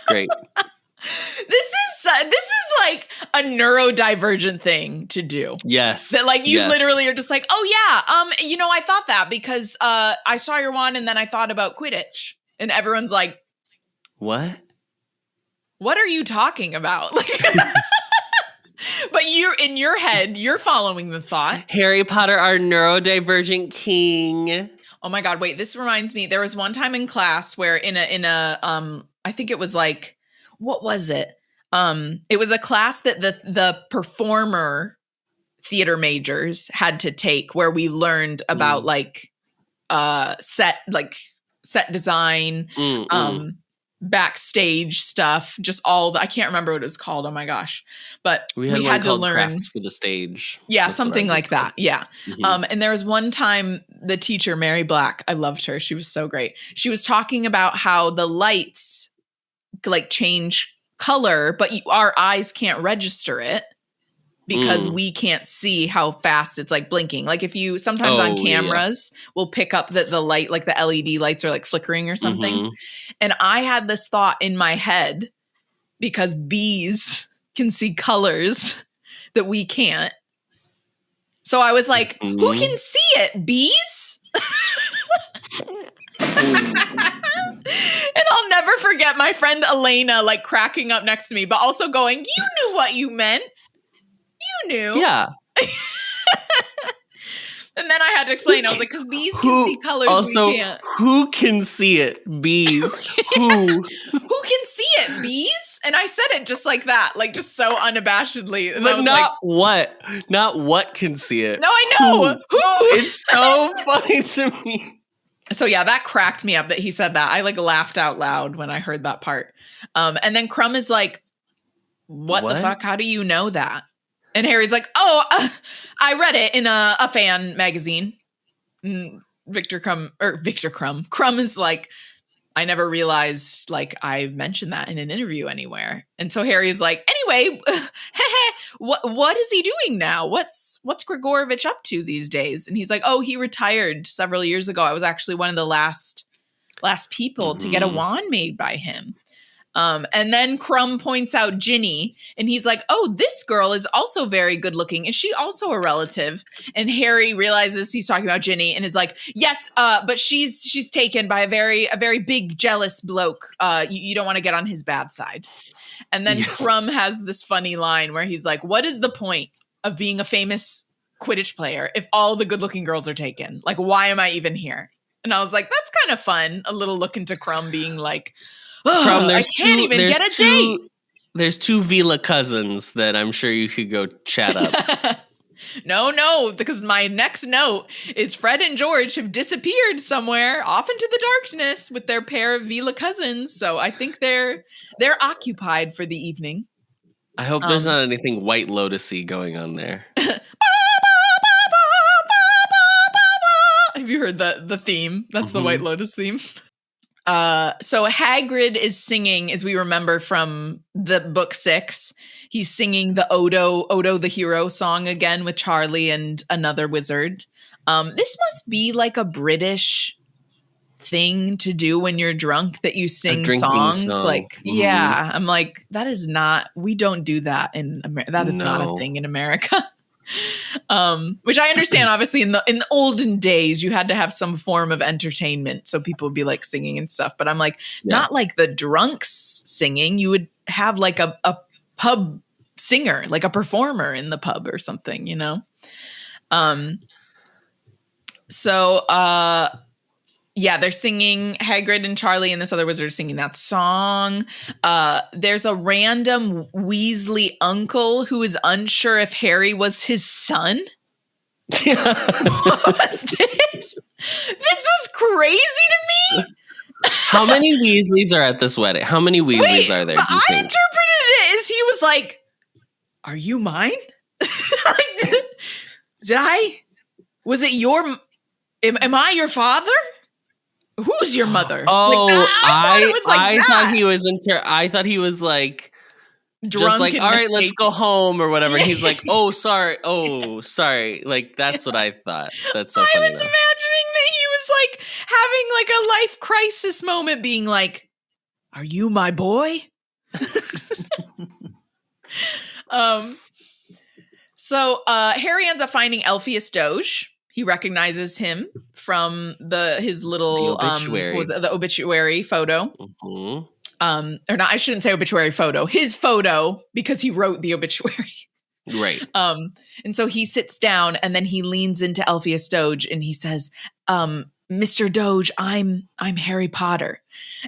Great. This is like a neurodivergent thing to do. Yes. That like you literally are just like, oh yeah, I thought that because I saw your wand and then I thought about Quidditch. And everyone's like, what are you talking about? Like but you're in your head, you're following the thought. Harry Potter, our neurodivergent king. Oh my God, wait, this reminds me. There was one time in class where in a I think it was like, what was it? It was a class that the performer theater majors had to take where we learned about like set design, backstage stuff, just all I can't remember what it was called. Oh my gosh. But we had to learn crafts for the stage. Yeah, that's something like that. Yeah. And there was one time the teacher, Mary Black, I loved her. She was so great. She was talking about how the lights like change color, but our eyes can't register it because we can't see how fast it's like blinking. Like if you sometimes on cameras will pick up that the light, like the LED lights are like flickering or something. And I had this thought in my head because bees can see colors that we can't. So I was like, who can see it? Bees? And I'll never forget my friend Elena like cracking up next to me, but also going, you knew what you meant. You knew. Yeah. And then I had to explain. I was like, because bees can see colors also, we can't. Who can see it? Bees. Who? Who can see it? Bees? And I said it just like that, like just so unabashedly. And but not like, what? Not what can see it. No, I know. Who? It's so funny to me. So yeah, that cracked me up that he said that. I like laughed out loud when I heard that part. And then Crumb is like, what the fuck? How do you know that? And Harry's like, I read it in a fan magazine. Victor Crumb. Crumb is like, I never realized like I mentioned that in an interview anywhere. And so Harry's like, anyway, what is he doing now? What's Grigorovich up to these days? And he's like, oh, he retired several years ago. I was actually one of the last people to get a wand made by him. And then Crumb points out Ginny and he's like, oh, this girl is also very good looking. Is she also a relative? And Harry realizes he's talking about Ginny and is like, yes, but she's taken by a very big jealous bloke. You don't want to get on his bad side. And then Crumb has this funny line where he's like, what is the point of being a famous Quidditch player if all the good looking girls are taken? Like, why am I even here? And I was like, that's kind of fun. A little look into Crumb being like, I can't even get a date. There's two Vila cousins that I'm sure you could go chat up. No, because my next note is Fred and George have disappeared somewhere off into the darkness with their pair of Vila cousins. So I think they're occupied for the evening. I hope there's not anything White Lotus-y going on there. Have you heard the theme? That's the White Lotus theme. So Hagrid is singing, as we remember from the book 6. He's singing the Odo the Hero song again with Charlie and another wizard. This must be like a British thing to do when you're drunk, that you sing songs. Like, yeah, I'm like, that is not, we don't do that in America. That is not a thing in America. Which I understand, obviously in the olden days, you had to have some form of entertainment. So people would be like singing and stuff, but I'm like, not like the drunks singing. You would have like a pub singer, like a performer in the pub or something, you know? They're singing, Hagrid and Charlie and this other wizard singing that song. There's a random Weasley uncle who is unsure if Harry was his son. What was this? This was crazy to me. How many Weasleys are at this wedding? How many Weasleys are there? I interpreted it as he was like, "Are you mine? Did I? Was it your? Am I your father? Who's your mother?" Oh, I thought he was I thought he was like drunk, just like, all right, let's go home or whatever. And he's like, oh, sorry. Like, that's what I thought. That's so funny. I was imagining that he was like having like a life crisis moment, being like, "Are you my boy?" So Harry ends up finding Elphias Doge. He recognizes him from his little obituary. The obituary photo. Or not, I shouldn't say obituary photo. His photo, because he wrote the obituary. Right. And so he sits down and then he leans into Elphias Doge and he says, "Mr. Doge, I'm Harry Potter."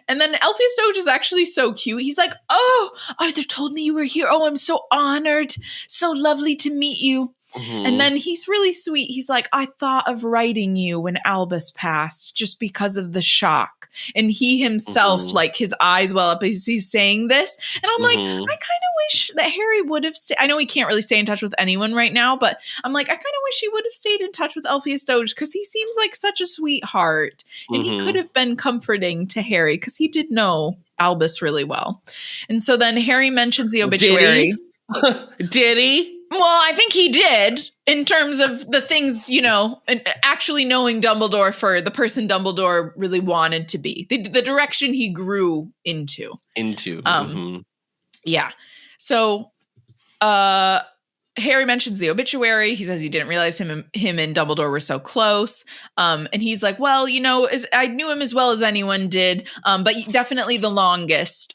And then Elphias Doge is actually so cute. He's like, "Oh, Arthur told me you were here. Oh, I'm so honored. So lovely to meet you." And then he's really sweet. He's like, "I thought of writing you when Albus passed just because of the shock." And he himself, like his eyes well up as he's saying this. And I'm like, I kind of wish that Harry would have stayed. I know he can't really stay in touch with anyone right now, but I'm like, I kind of wish he would have stayed in touch with Elphias Doge, because he seems like such a sweetheart. And he could have been comforting to Harry, because he did know Albus really well. And so then Harry mentions the obituary. Did he? Well, I think he did, in terms of the things, you know, and actually knowing Dumbledore for the person Dumbledore really wanted to be, the direction he grew into. Yeah. So Harry mentions the obituary. He says he didn't realize him and Dumbledore were so close. And he's like, well, you know, I knew him as well as anyone did, but definitely the longest,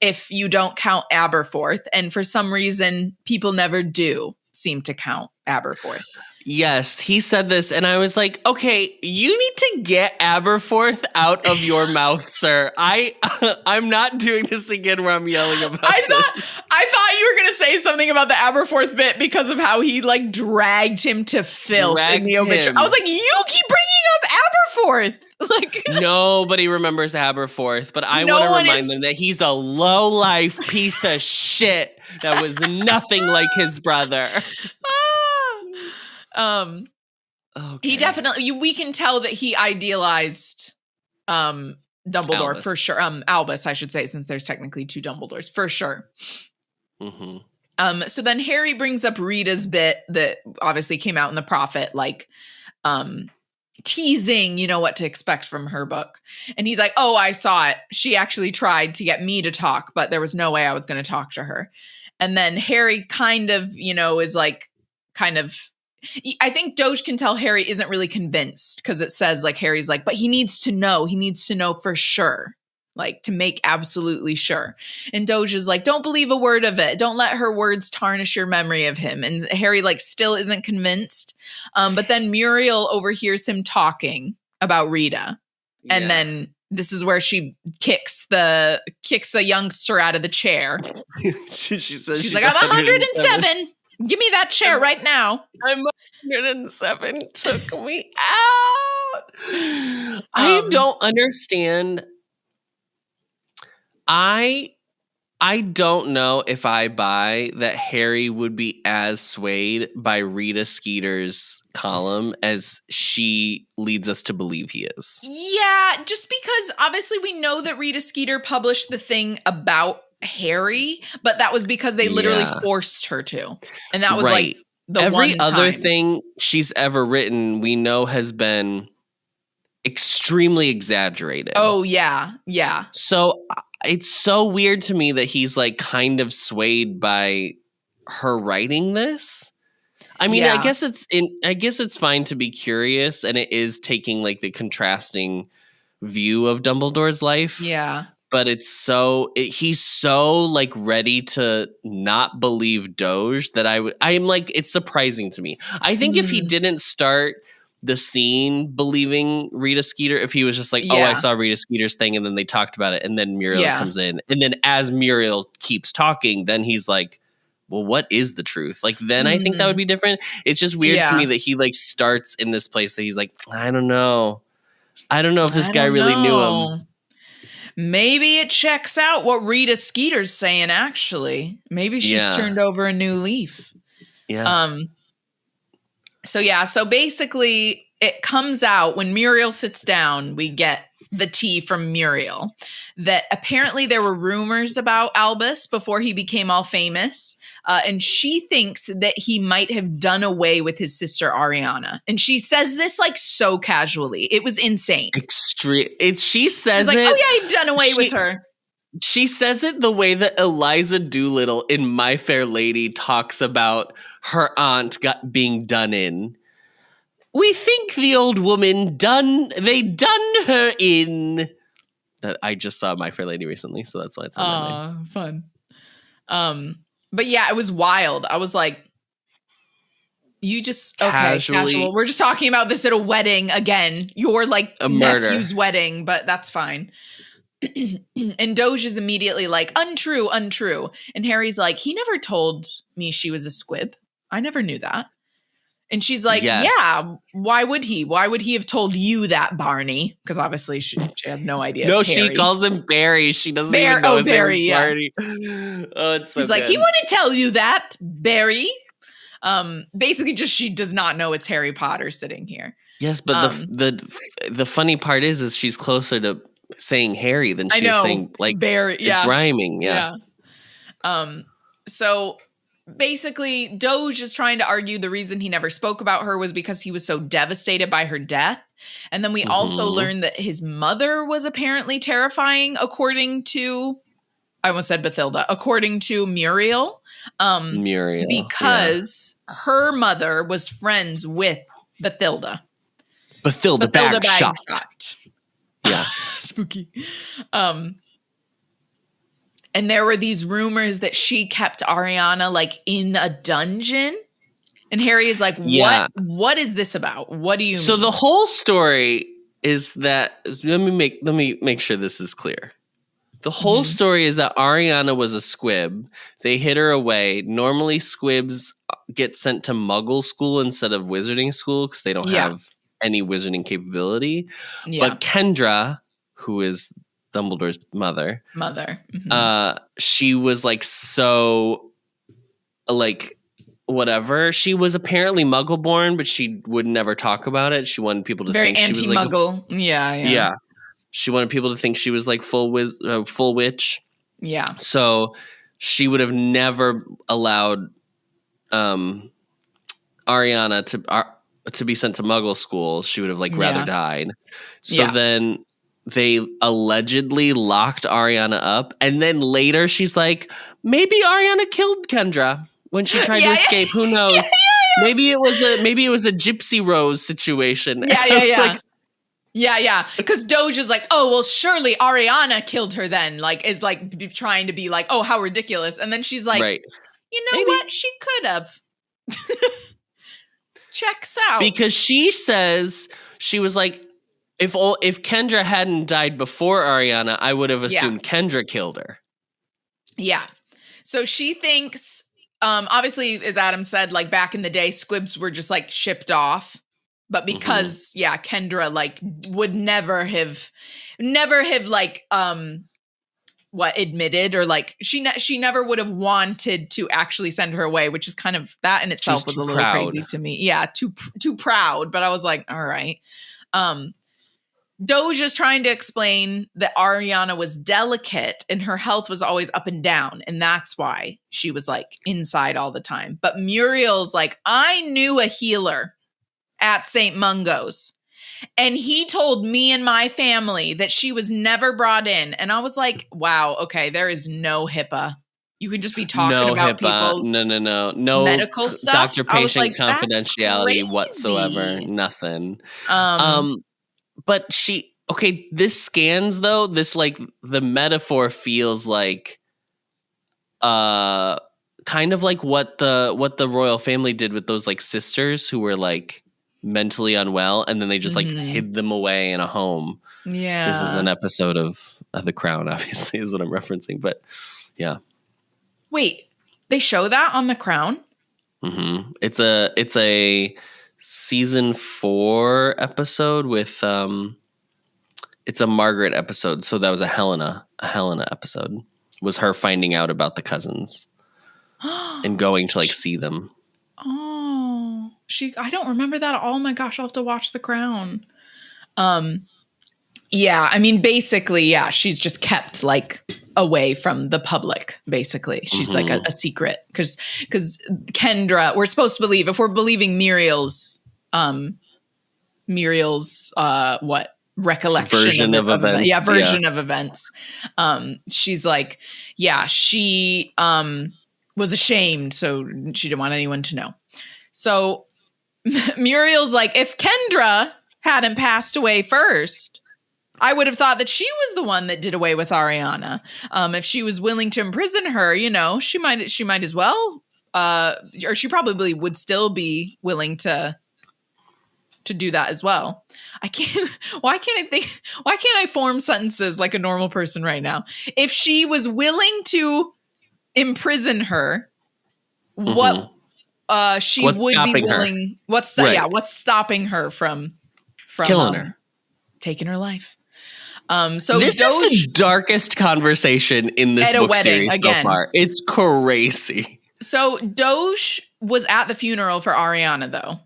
if you don't count Aberforth. And for some reason, people never do seem to count Aberforth. Yes, he said this, and I was like, okay, you need to get Aberforth out of your mouth, sir. I'm not doing this again where I'm yelling about I thought you were going to say something about the Aberforth bit because of how he, like, dragged him to filth in the obituary. I was like, you keep bringing up Aberforth. Like, nobody remembers Aberforth, but I want to remind them that he's a low-life piece of shit that was nothing like his brother. Okay. He definitely, we can tell that he idealized Dumbledore, Albus. For sure. Albus, I should say, since there's technically two Dumbledores, for sure. So then Harry brings up Rita's bit that obviously came out in The Prophet, like teasing, you know, what to expect from her book. And he's like, oh, I saw it. She actually tried to get me to talk, but there was no way I was going to talk to her. And then Harry kind of, you know, is like, I think Doge can tell Harry isn't really convinced, because it says, like, Harry's like, but he needs to know for sure, like, to make absolutely sure. And Doge is like, don't believe a word of it. Don't let her words tarnish your memory of him. And Harry, like, still isn't convinced. But then Muriel overhears him talking about Rita. And then this is where she kicks a youngster out of the chair. she says she's like, I'm 107. Give me that chair right now. I'm 107. Took me out. I don't understand. I don't know if I buy that Harry would be as swayed by Rita Skeeter's column as she leads us to believe he is. Yeah, just because obviously we know that Rita Skeeter published the thing about Harry, but that was because they literally forced her to. And that was like the every one other time. thing she's ever written, we know has been extremely exaggerated. Oh, yeah. Yeah. So it's so weird to me that he's like kind of swayed by her writing this. I mean, I guess it's fine to be curious, and it is taking like the contrasting view of Dumbledore's life. Yeah. But he's so like ready to not believe Doge that I'm like, it's surprising to me. I think if he didn't start the scene believing Rita Skeeter, if he was just like, I saw Rita Skeeter's thing, and then they talked about it, and then Muriel comes in, and then as Muriel keeps talking, then he's like, well, what is the truth? Like, then I think that would be different. It's just weird to me that he like starts in this place that he's like, I don't know if this guy really knew him. Maybe it checks out what Rita Skeeter's saying, actually. Maybe she's turned over a new leaf. Yeah. So basically it comes out when Muriel sits down, we get the tea from Muriel that apparently there were rumors about Albus before he became all famous. And she thinks that he might have done away with his sister Ariana. And she says this like so casually. It was insane. She says like, it. Oh yeah, he'd done away with her. She says it the way that Eliza Doolittle in My Fair Lady talks about her aunt being done in. We think the old woman they done her in. I just saw My Fair Lady recently, so that's why it's on my mind. Fun. But yeah, it was wild. I was like, you just casual. We're just talking about this at a wedding again. Your like a murder. Nephew's wedding, but that's fine. And Doge is immediately like, untrue. And Harry's like, he never told me she was a squib. I never knew that. And she's like, yeah, why would he? Why would he have told you that, Barney? Because obviously she has no idea. No, she calls him Barry. She doesn't even know his name is Barney. Oh, it's so He's like, he wouldn't tell you that, Barry. Basically just she does not know it's Harry Potter sitting here. Yes, but the funny part is she's closer to saying Harry than she's saying like Barry. It's rhyming. Yeah. So basically, Doge is trying to argue the reason he never spoke about her was because he was so devastated by her death. And then we also learned that his mother was apparently terrifying, according to, I almost said Bathilda, according to Muriel. Muriel. Because her mother was friends with Bathilda. Bathilda Bagshot. Yeah. Spooky. And there were these rumors that she kept Ariana like in a dungeon. And Harry is like, what is this about? What do you mean? So the whole story is that, let me make sure this is clear. The whole story is that Ariana was a squib. They hid her away. Normally squibs get sent to Muggle school instead of wizarding school because they don't have any wizarding capability. Yeah. But Kendra, who is Dumbledore's mother, she was like so like whatever. She was apparently Muggle born, but she would never talk about it. She wanted people to think she was like anti-Muggle. Yeah. She wanted people to think she was like full witch. Yeah. So she would have never allowed Ariana to be sent to Muggle school. She would have like rather died. So then they allegedly locked Ariana up, and then later she's like, maybe Ariana killed Kendra when she tried to escape. Who knows? Maybe it was a Gypsy Rose situation. Because Doge is like, oh well, surely Ariana killed her then. Like is like trying to be like, oh how ridiculous, and then she's like, you know what? She could have. Checks out because she says she was like. If Kendra hadn't died before Ariana, I would have assumed Kendra killed her. Yeah. So she thinks, obviously, as Adam said, like back in the day, squibs were just like shipped off. But because, Kendra like would never have like, admitted, or like she never would have wanted to actually send her away, which is kind of, that in itself was a little crazy to me. Yeah, too proud. But I was like, all right. Doge is trying to explain that Ariana was delicate and her health was always up and down. And that's why she was like inside all the time. But Muriel's like, I knew a healer at St. Mungo's, and he told me and my family that she was never brought in. And I was like, wow, okay, there is no HIPAA. You can just be talking about HIPAA. people's no medical stuff. Doctor-patient confidentiality whatsoever. Nothing. But this scans though, this like the metaphor feels like kind of like what the royal family did with those like sisters who were like mentally unwell, and then they just like hid them away in a home. Yeah. This is an episode of The Crown, obviously, is what I'm referencing, but yeah. Wait, they show that on The Crown? It's a season 4 episode with it's a Margaret episode, so that was a Helena episode. Was her finding out about the cousins and going to like see them. Oh, I don't remember that. Oh my gosh, I'll have to watch The Crown. Yeah, I mean, basically, yeah, she's just kept like away from the public. Basically, she's like a secret because Kendra. We're supposed to believe, if we're believing Muriel's what recollection of events, version of events. She's like, yeah, she was ashamed, so she didn't want anyone to know. So Muriel's like, if Kendra hadn't passed away first, I would have thought that she was the one that did away with Ariana. If she was willing to imprison her, she might as well, or she probably would still be willing to do that as well. Why can't I form sentences like a normal person right now? If she was willing to imprison her, what she what's would be willing her? What's stopping her from killing her, taking her life? So this is the darkest conversation in this book series so far. It's crazy. So Doge was at the funeral for Ariana though.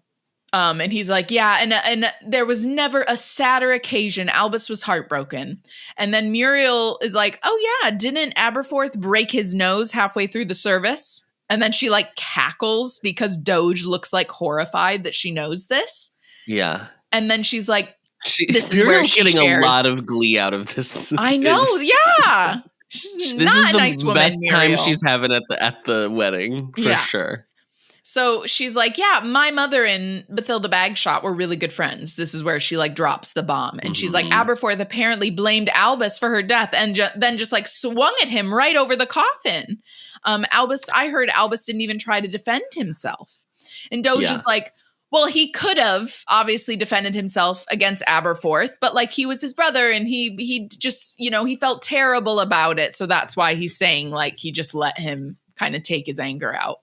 And he's like, yeah, and there was never a sadder occasion. Albus was heartbroken. And then Muriel is like, oh yeah, didn't Aberforth break his nose halfway through the service? And then she like cackles because Doge looks like horrified that she knows this. Yeah. And then she's like, Muriel's getting a lot of glee out of this. I know, yeah. She's not a nice woman, best Muriel. Time she's having at the wedding, for sure. So she's like, yeah, my mother and Bathilda Bagshot were really good friends. This is where she like drops the bomb. And she's like, Aberforth apparently blamed Albus for her death and then just like swung at him right over the coffin. I heard Albus didn't even try to defend himself. And Doge is like, well, he could have obviously defended himself against Aberforth, but like he was his brother and he just, he felt terrible about it. So that's why he's saying like he just let him kind of take his anger out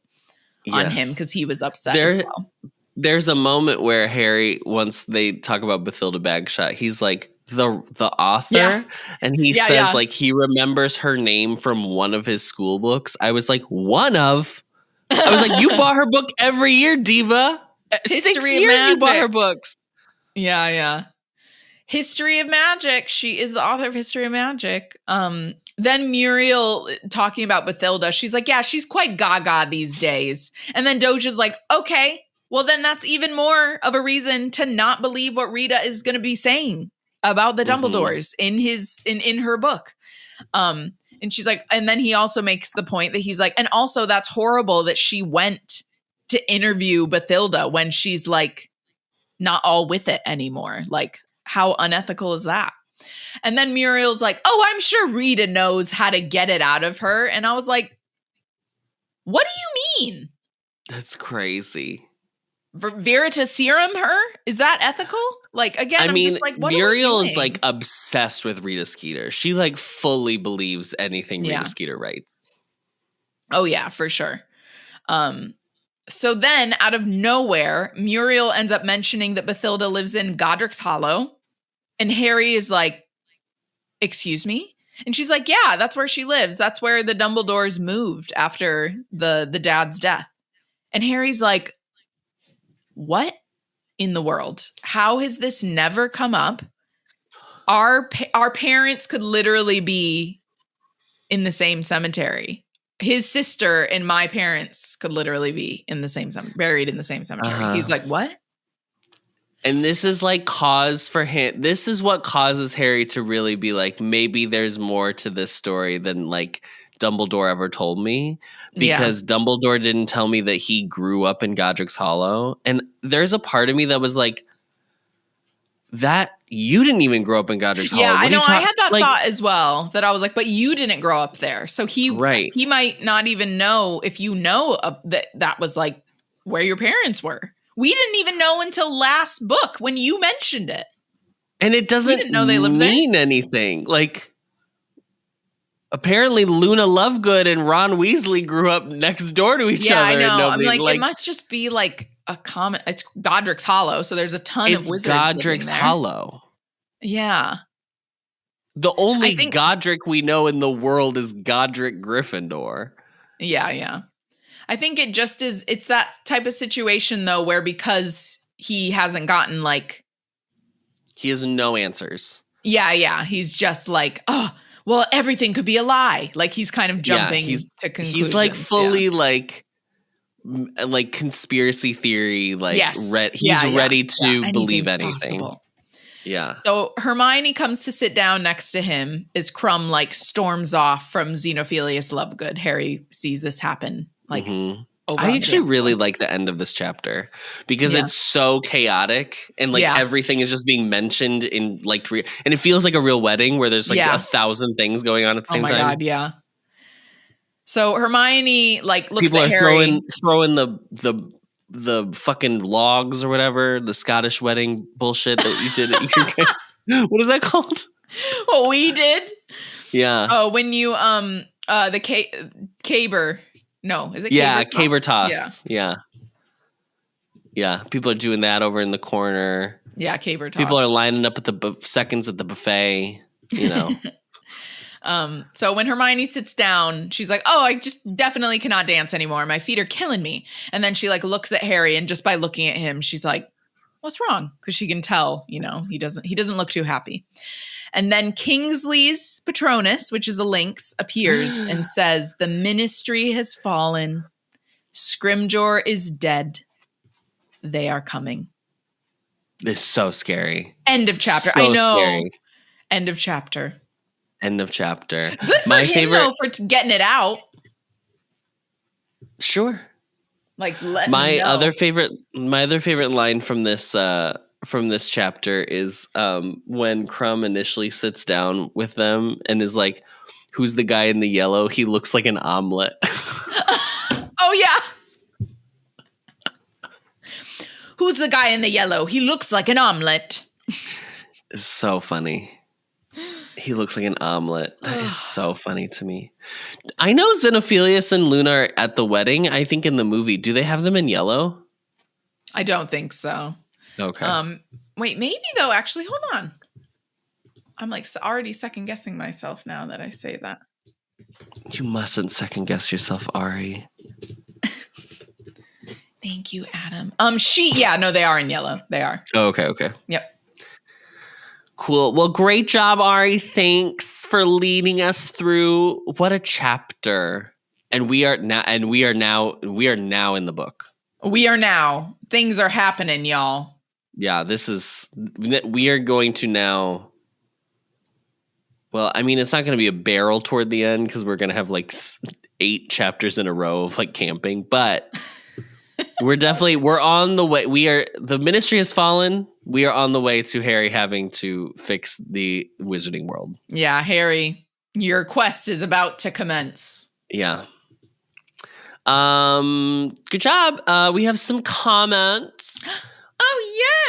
on him because he was upset as well. There's a moment where Harry, once they talk about Bathilda Bagshot, he's like the author, and he says like he remembers her name from one of his school books. I was like, one of? I was like, you bought her book every year, Diva. History 6 of years Magic. You bought her books. Yeah. History of Magic. She is the author of History of Magic. Then Muriel talking about Bathilda, she's like, yeah, she's quite gaga these days. And then Doge is like, okay, well then that's even more of a reason to not believe what Rita is going to be saying about the Dumbledores in her book. And she's like, and then he also makes the point that he's like, and also that's horrible that she went to interview Bathilda when she's like not all with it anymore. Like, how unethical is that? And then Muriel's like, oh, I'm sure Rita knows how to get it out of her. And I was like, what do you mean? That's crazy. Veritaserum her? Is that ethical? Like, again, I I'm mean, just like, what Muriel are we is doing? like obsessed with Rita Skeeter. She like fully believes anything Yeah. Rita Skeeter writes. Oh yeah, for sure. So then out of nowhere, Muriel ends up mentioning that Bathilda lives in Godric's Hollow. And Harry is like, excuse me? And she's like, yeah, that's where she lives. That's where the Dumbledores moved after the dad's death. And Harry's like, what in the world? How has this never come up? Our parents could literally be in the same cemetery. His sister and my parents could literally be in the same buried in the same cemetery. He's like, what? And this is like cause for him. This is what causes Harry to really be like, maybe there's more to this story than like Dumbledore ever told me. Because Dumbledore didn't tell me that he grew up in Godric's Hollow. And there's a part of me that was like, that you didn't even grow up in Godric's Hollow. Yeah, I know. I had that thought as well. That I was like, but you didn't grow up there, so he might not even know if you know that was like where your parents were. We didn't even know until last book when you mentioned it, and it doesn't mean anything. Like, apparently, Luna Lovegood and Ron Weasley grew up next door to each other. Yeah, I know. I'm like, it must just be like a common. It's Godric's Hollow, so there's a ton of wizards Godric's living there. Hollow. Yeah. The only Godric we know in the world is Godric Gryffindor. Yeah. I think it just is. It's that type of situation, though, where because he hasn't gotten like. He has no answers. Yeah. He's just like, oh, well, everything could be a lie. Like he's kind of jumping to conclusions. He's like fully like conspiracy theory. Like he's ready to believe anything. Possible. Yeah. So Hermione comes to sit down next to him as Crumb like storms off from Xenophilius Lovegood. Harry sees this happen. Like, I actually really like the end of this chapter because it's so chaotic and like everything is just being mentioned in like, and it feels like a real wedding where there's like 1,000 things going on at the same time. Oh my God, yeah. So Hermione like looks at Harry. Throwing the fucking logs or whatever, the Scottish wedding bullshit that you did. What is that called? What we did? Yeah. Oh, when you the caber. No, is it? Yeah, caber toss. Yeah. People are doing that over in the corner. Yeah, caber toss. People are lining up at the seconds at the buffet. You know. So when Hermione sits down, she's like, oh, I just definitely cannot dance anymore. My feet are killing me. And then she like looks at Harry, and just by looking at him, she's like, what's wrong? Because she can tell, you know, he doesn't look too happy. And then Kingsley's Patronus, which is a lynx, appears and says, the ministry has fallen. Scrimgeour is dead. They are coming. It's so scary. End of chapter. So I know. Scary. End of chapter. End of chapter. Good for him, though, for getting it out. Sure. Like, let my other favorite line from this chapter is when Crumb initially sits down with them and is like, "Who's the guy in the yellow? He looks like an omelet." Oh yeah. Who's the guy in the yellow? He looks like an omelet. It's so funny. He looks like an omelet. That is so funny to me. I know Xenophilius and Luna are at the wedding. I think in the movie, do they have them in yellow? I don't think so. Okay. Wait, maybe though. Actually, hold on. I'm like already second guessing myself now that I say that. You mustn't second guess yourself, Ari. Thank you, Adam. No, they are in yellow. They are. Oh, okay. Yep. Cool. Well, great job, Ari. Thanks for leading us through. What a chapter. And we are now in the book. We are now. Things are happening, y'all. Yeah, we are going to now. Well, I mean, it's not going to be a barrel toward the end because we're going to have like 8 chapters in a row of like camping, but we're on the way. The ministry has fallen. We are on the way to Harry having to fix the wizarding world. Yeah, Harry, your quest is about to commence. Yeah. Good job. We have some comments.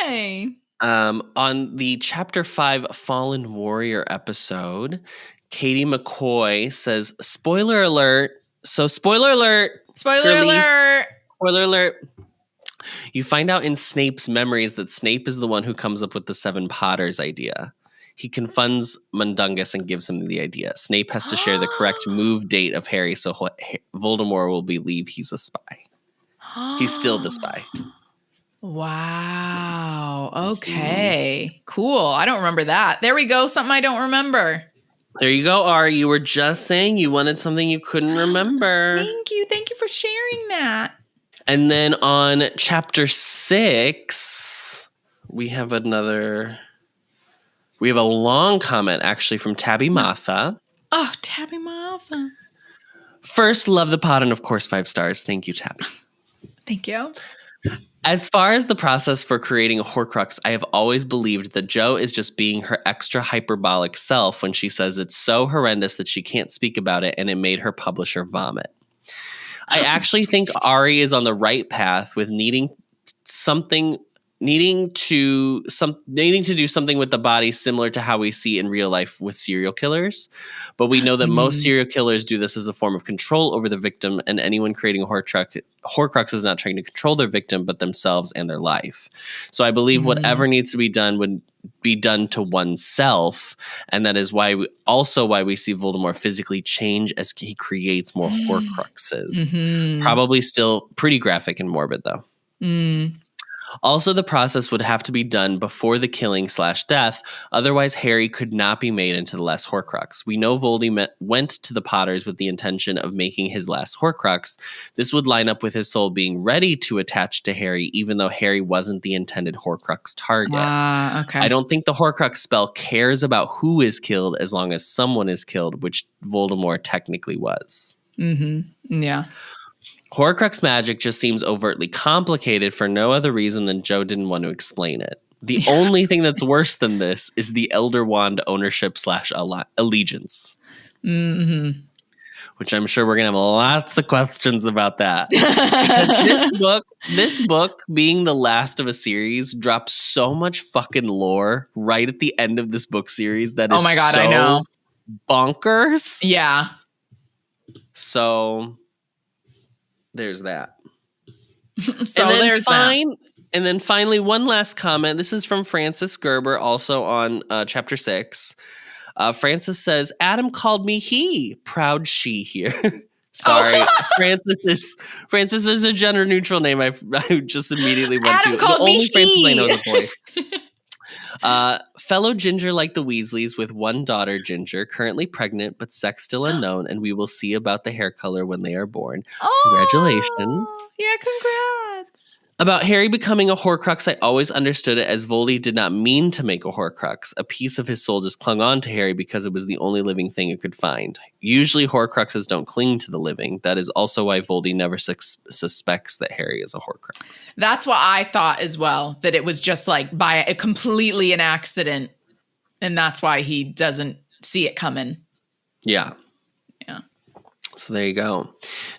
Okay. On the Chapter 5 Fallen Warrior episode, Katie McCoy says, spoiler alert. So, spoiler alert. Spoiler girlies. alert. Spoiler alert. You find out in Snape's memories that Snape is the one who comes up with the 7 Potters idea. He confunds Mundungus and gives him the idea. Snape has to share the correct move date of Harry, so Voldemort will believe he's a spy. He's still the spy. Wow. Okay. Cool. I don't remember that. There we go. Something I don't remember. There you go, Ari. You were just saying you wanted something you couldn't remember. Thank you. Thank you for sharing that. And then on Chapter 6, we have a long comment actually from Tabby Martha. Oh, Tabby Martha. First, love the pod, and of course, 5 stars. Thank you, Tabby. Thank you. As far as the process for creating a Horcrux, I have always believed that Jo is just being her extra hyperbolic self when she says it's so horrendous that she can't speak about it and it made her publisher vomit. I actually think Ari is on the right path with needing to do something with the body similar to how we see in real life with serial killers. But we know that most serial killers do this as a form of control over the victim, and anyone creating a Horcrux is not trying to control their victim, but themselves and their life. So I believe whatever needs to be done would be done to oneself, and that is why we see Voldemort physically change as he creates more Horcruxes. Probably still pretty graphic and morbid, though. Also, the process would have to be done before the killing/death, otherwise Harry could not be made into the last Horcrux. We know Voldy went to the Potters with the intention of making his last Horcrux. This would line up with his soul being ready to attach to Harry, even though Harry wasn't the intended Horcrux target. Okay. I don't think the Horcrux spell cares about who is killed as long as someone is killed, which Voldemort technically was. Yeah. Horcrux magic just seems overtly complicated for no other reason than Jo didn't want to explain it. The only thing that's worse than this is the Elder Wand ownership/allegiance. Which I'm sure we're going to have lots of questions about that. Because this book, being the last of a series, drops so much fucking lore right at the end of this book series that is so I know. bonkers. Yeah. So there's that. And then finally, one last comment. This is from Francis Gerber, also on Chapter 6. Francis says, Adam called me he. Proud she here. Sorry. Francis is a gender neutral name. I just immediately went Adam to. Called the me only Francis he. I know is a boy. Fellow Ginger like the Weasleys with one daughter, Ginger, currently pregnant, but sex still unknown, and we will see about the hair color when they are born. Congratulations. Yeah, congrats. About Harry becoming a Horcrux, I always understood it as Voldy did not mean to make a Horcrux. A piece of his soul just clung on to Harry because it was the only living thing it could find. Usually Horcruxes don't cling to the living. That is also why Voldy never suspects that Harry is a Horcrux. That's what I thought as well, that it was just like completely an accident, and that's why he doesn't see it coming. Yeah. Yeah. So there you go.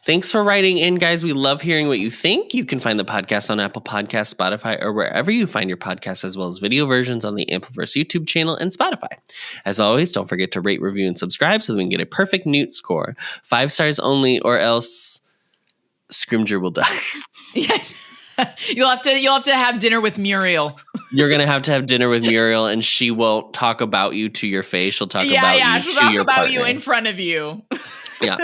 Thanks for writing in, guys. We love hearing what you think. You can find the podcast on Apple Podcasts, Spotify, or wherever you find your podcasts, as well as video versions on the Ampliverse YouTube channel and Spotify. As always, don't forget to rate, review, and subscribe so that we can get a perfect Newt score. 5 stars only, or else Scrimger will die. Yes. You'll have to have dinner with Muriel. You're gonna have to have dinner with Muriel, and she won't talk about you to your face. She'll talk about you to your partner. She'll talk about you in front of you. Yeah.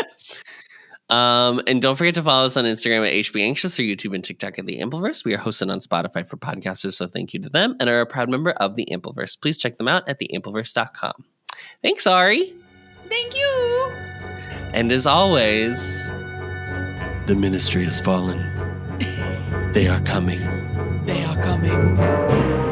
And don't forget to follow us on Instagram at HBAnxious or YouTube and TikTok at The Ampliverse. We are hosted on Spotify for podcasters, so thank you to them, and are a proud member of The Ampliverse. Please check them out at theampliverse.com. Thanks, Ari. Thank you. And as always, the ministry has fallen. They are coming. They are coming.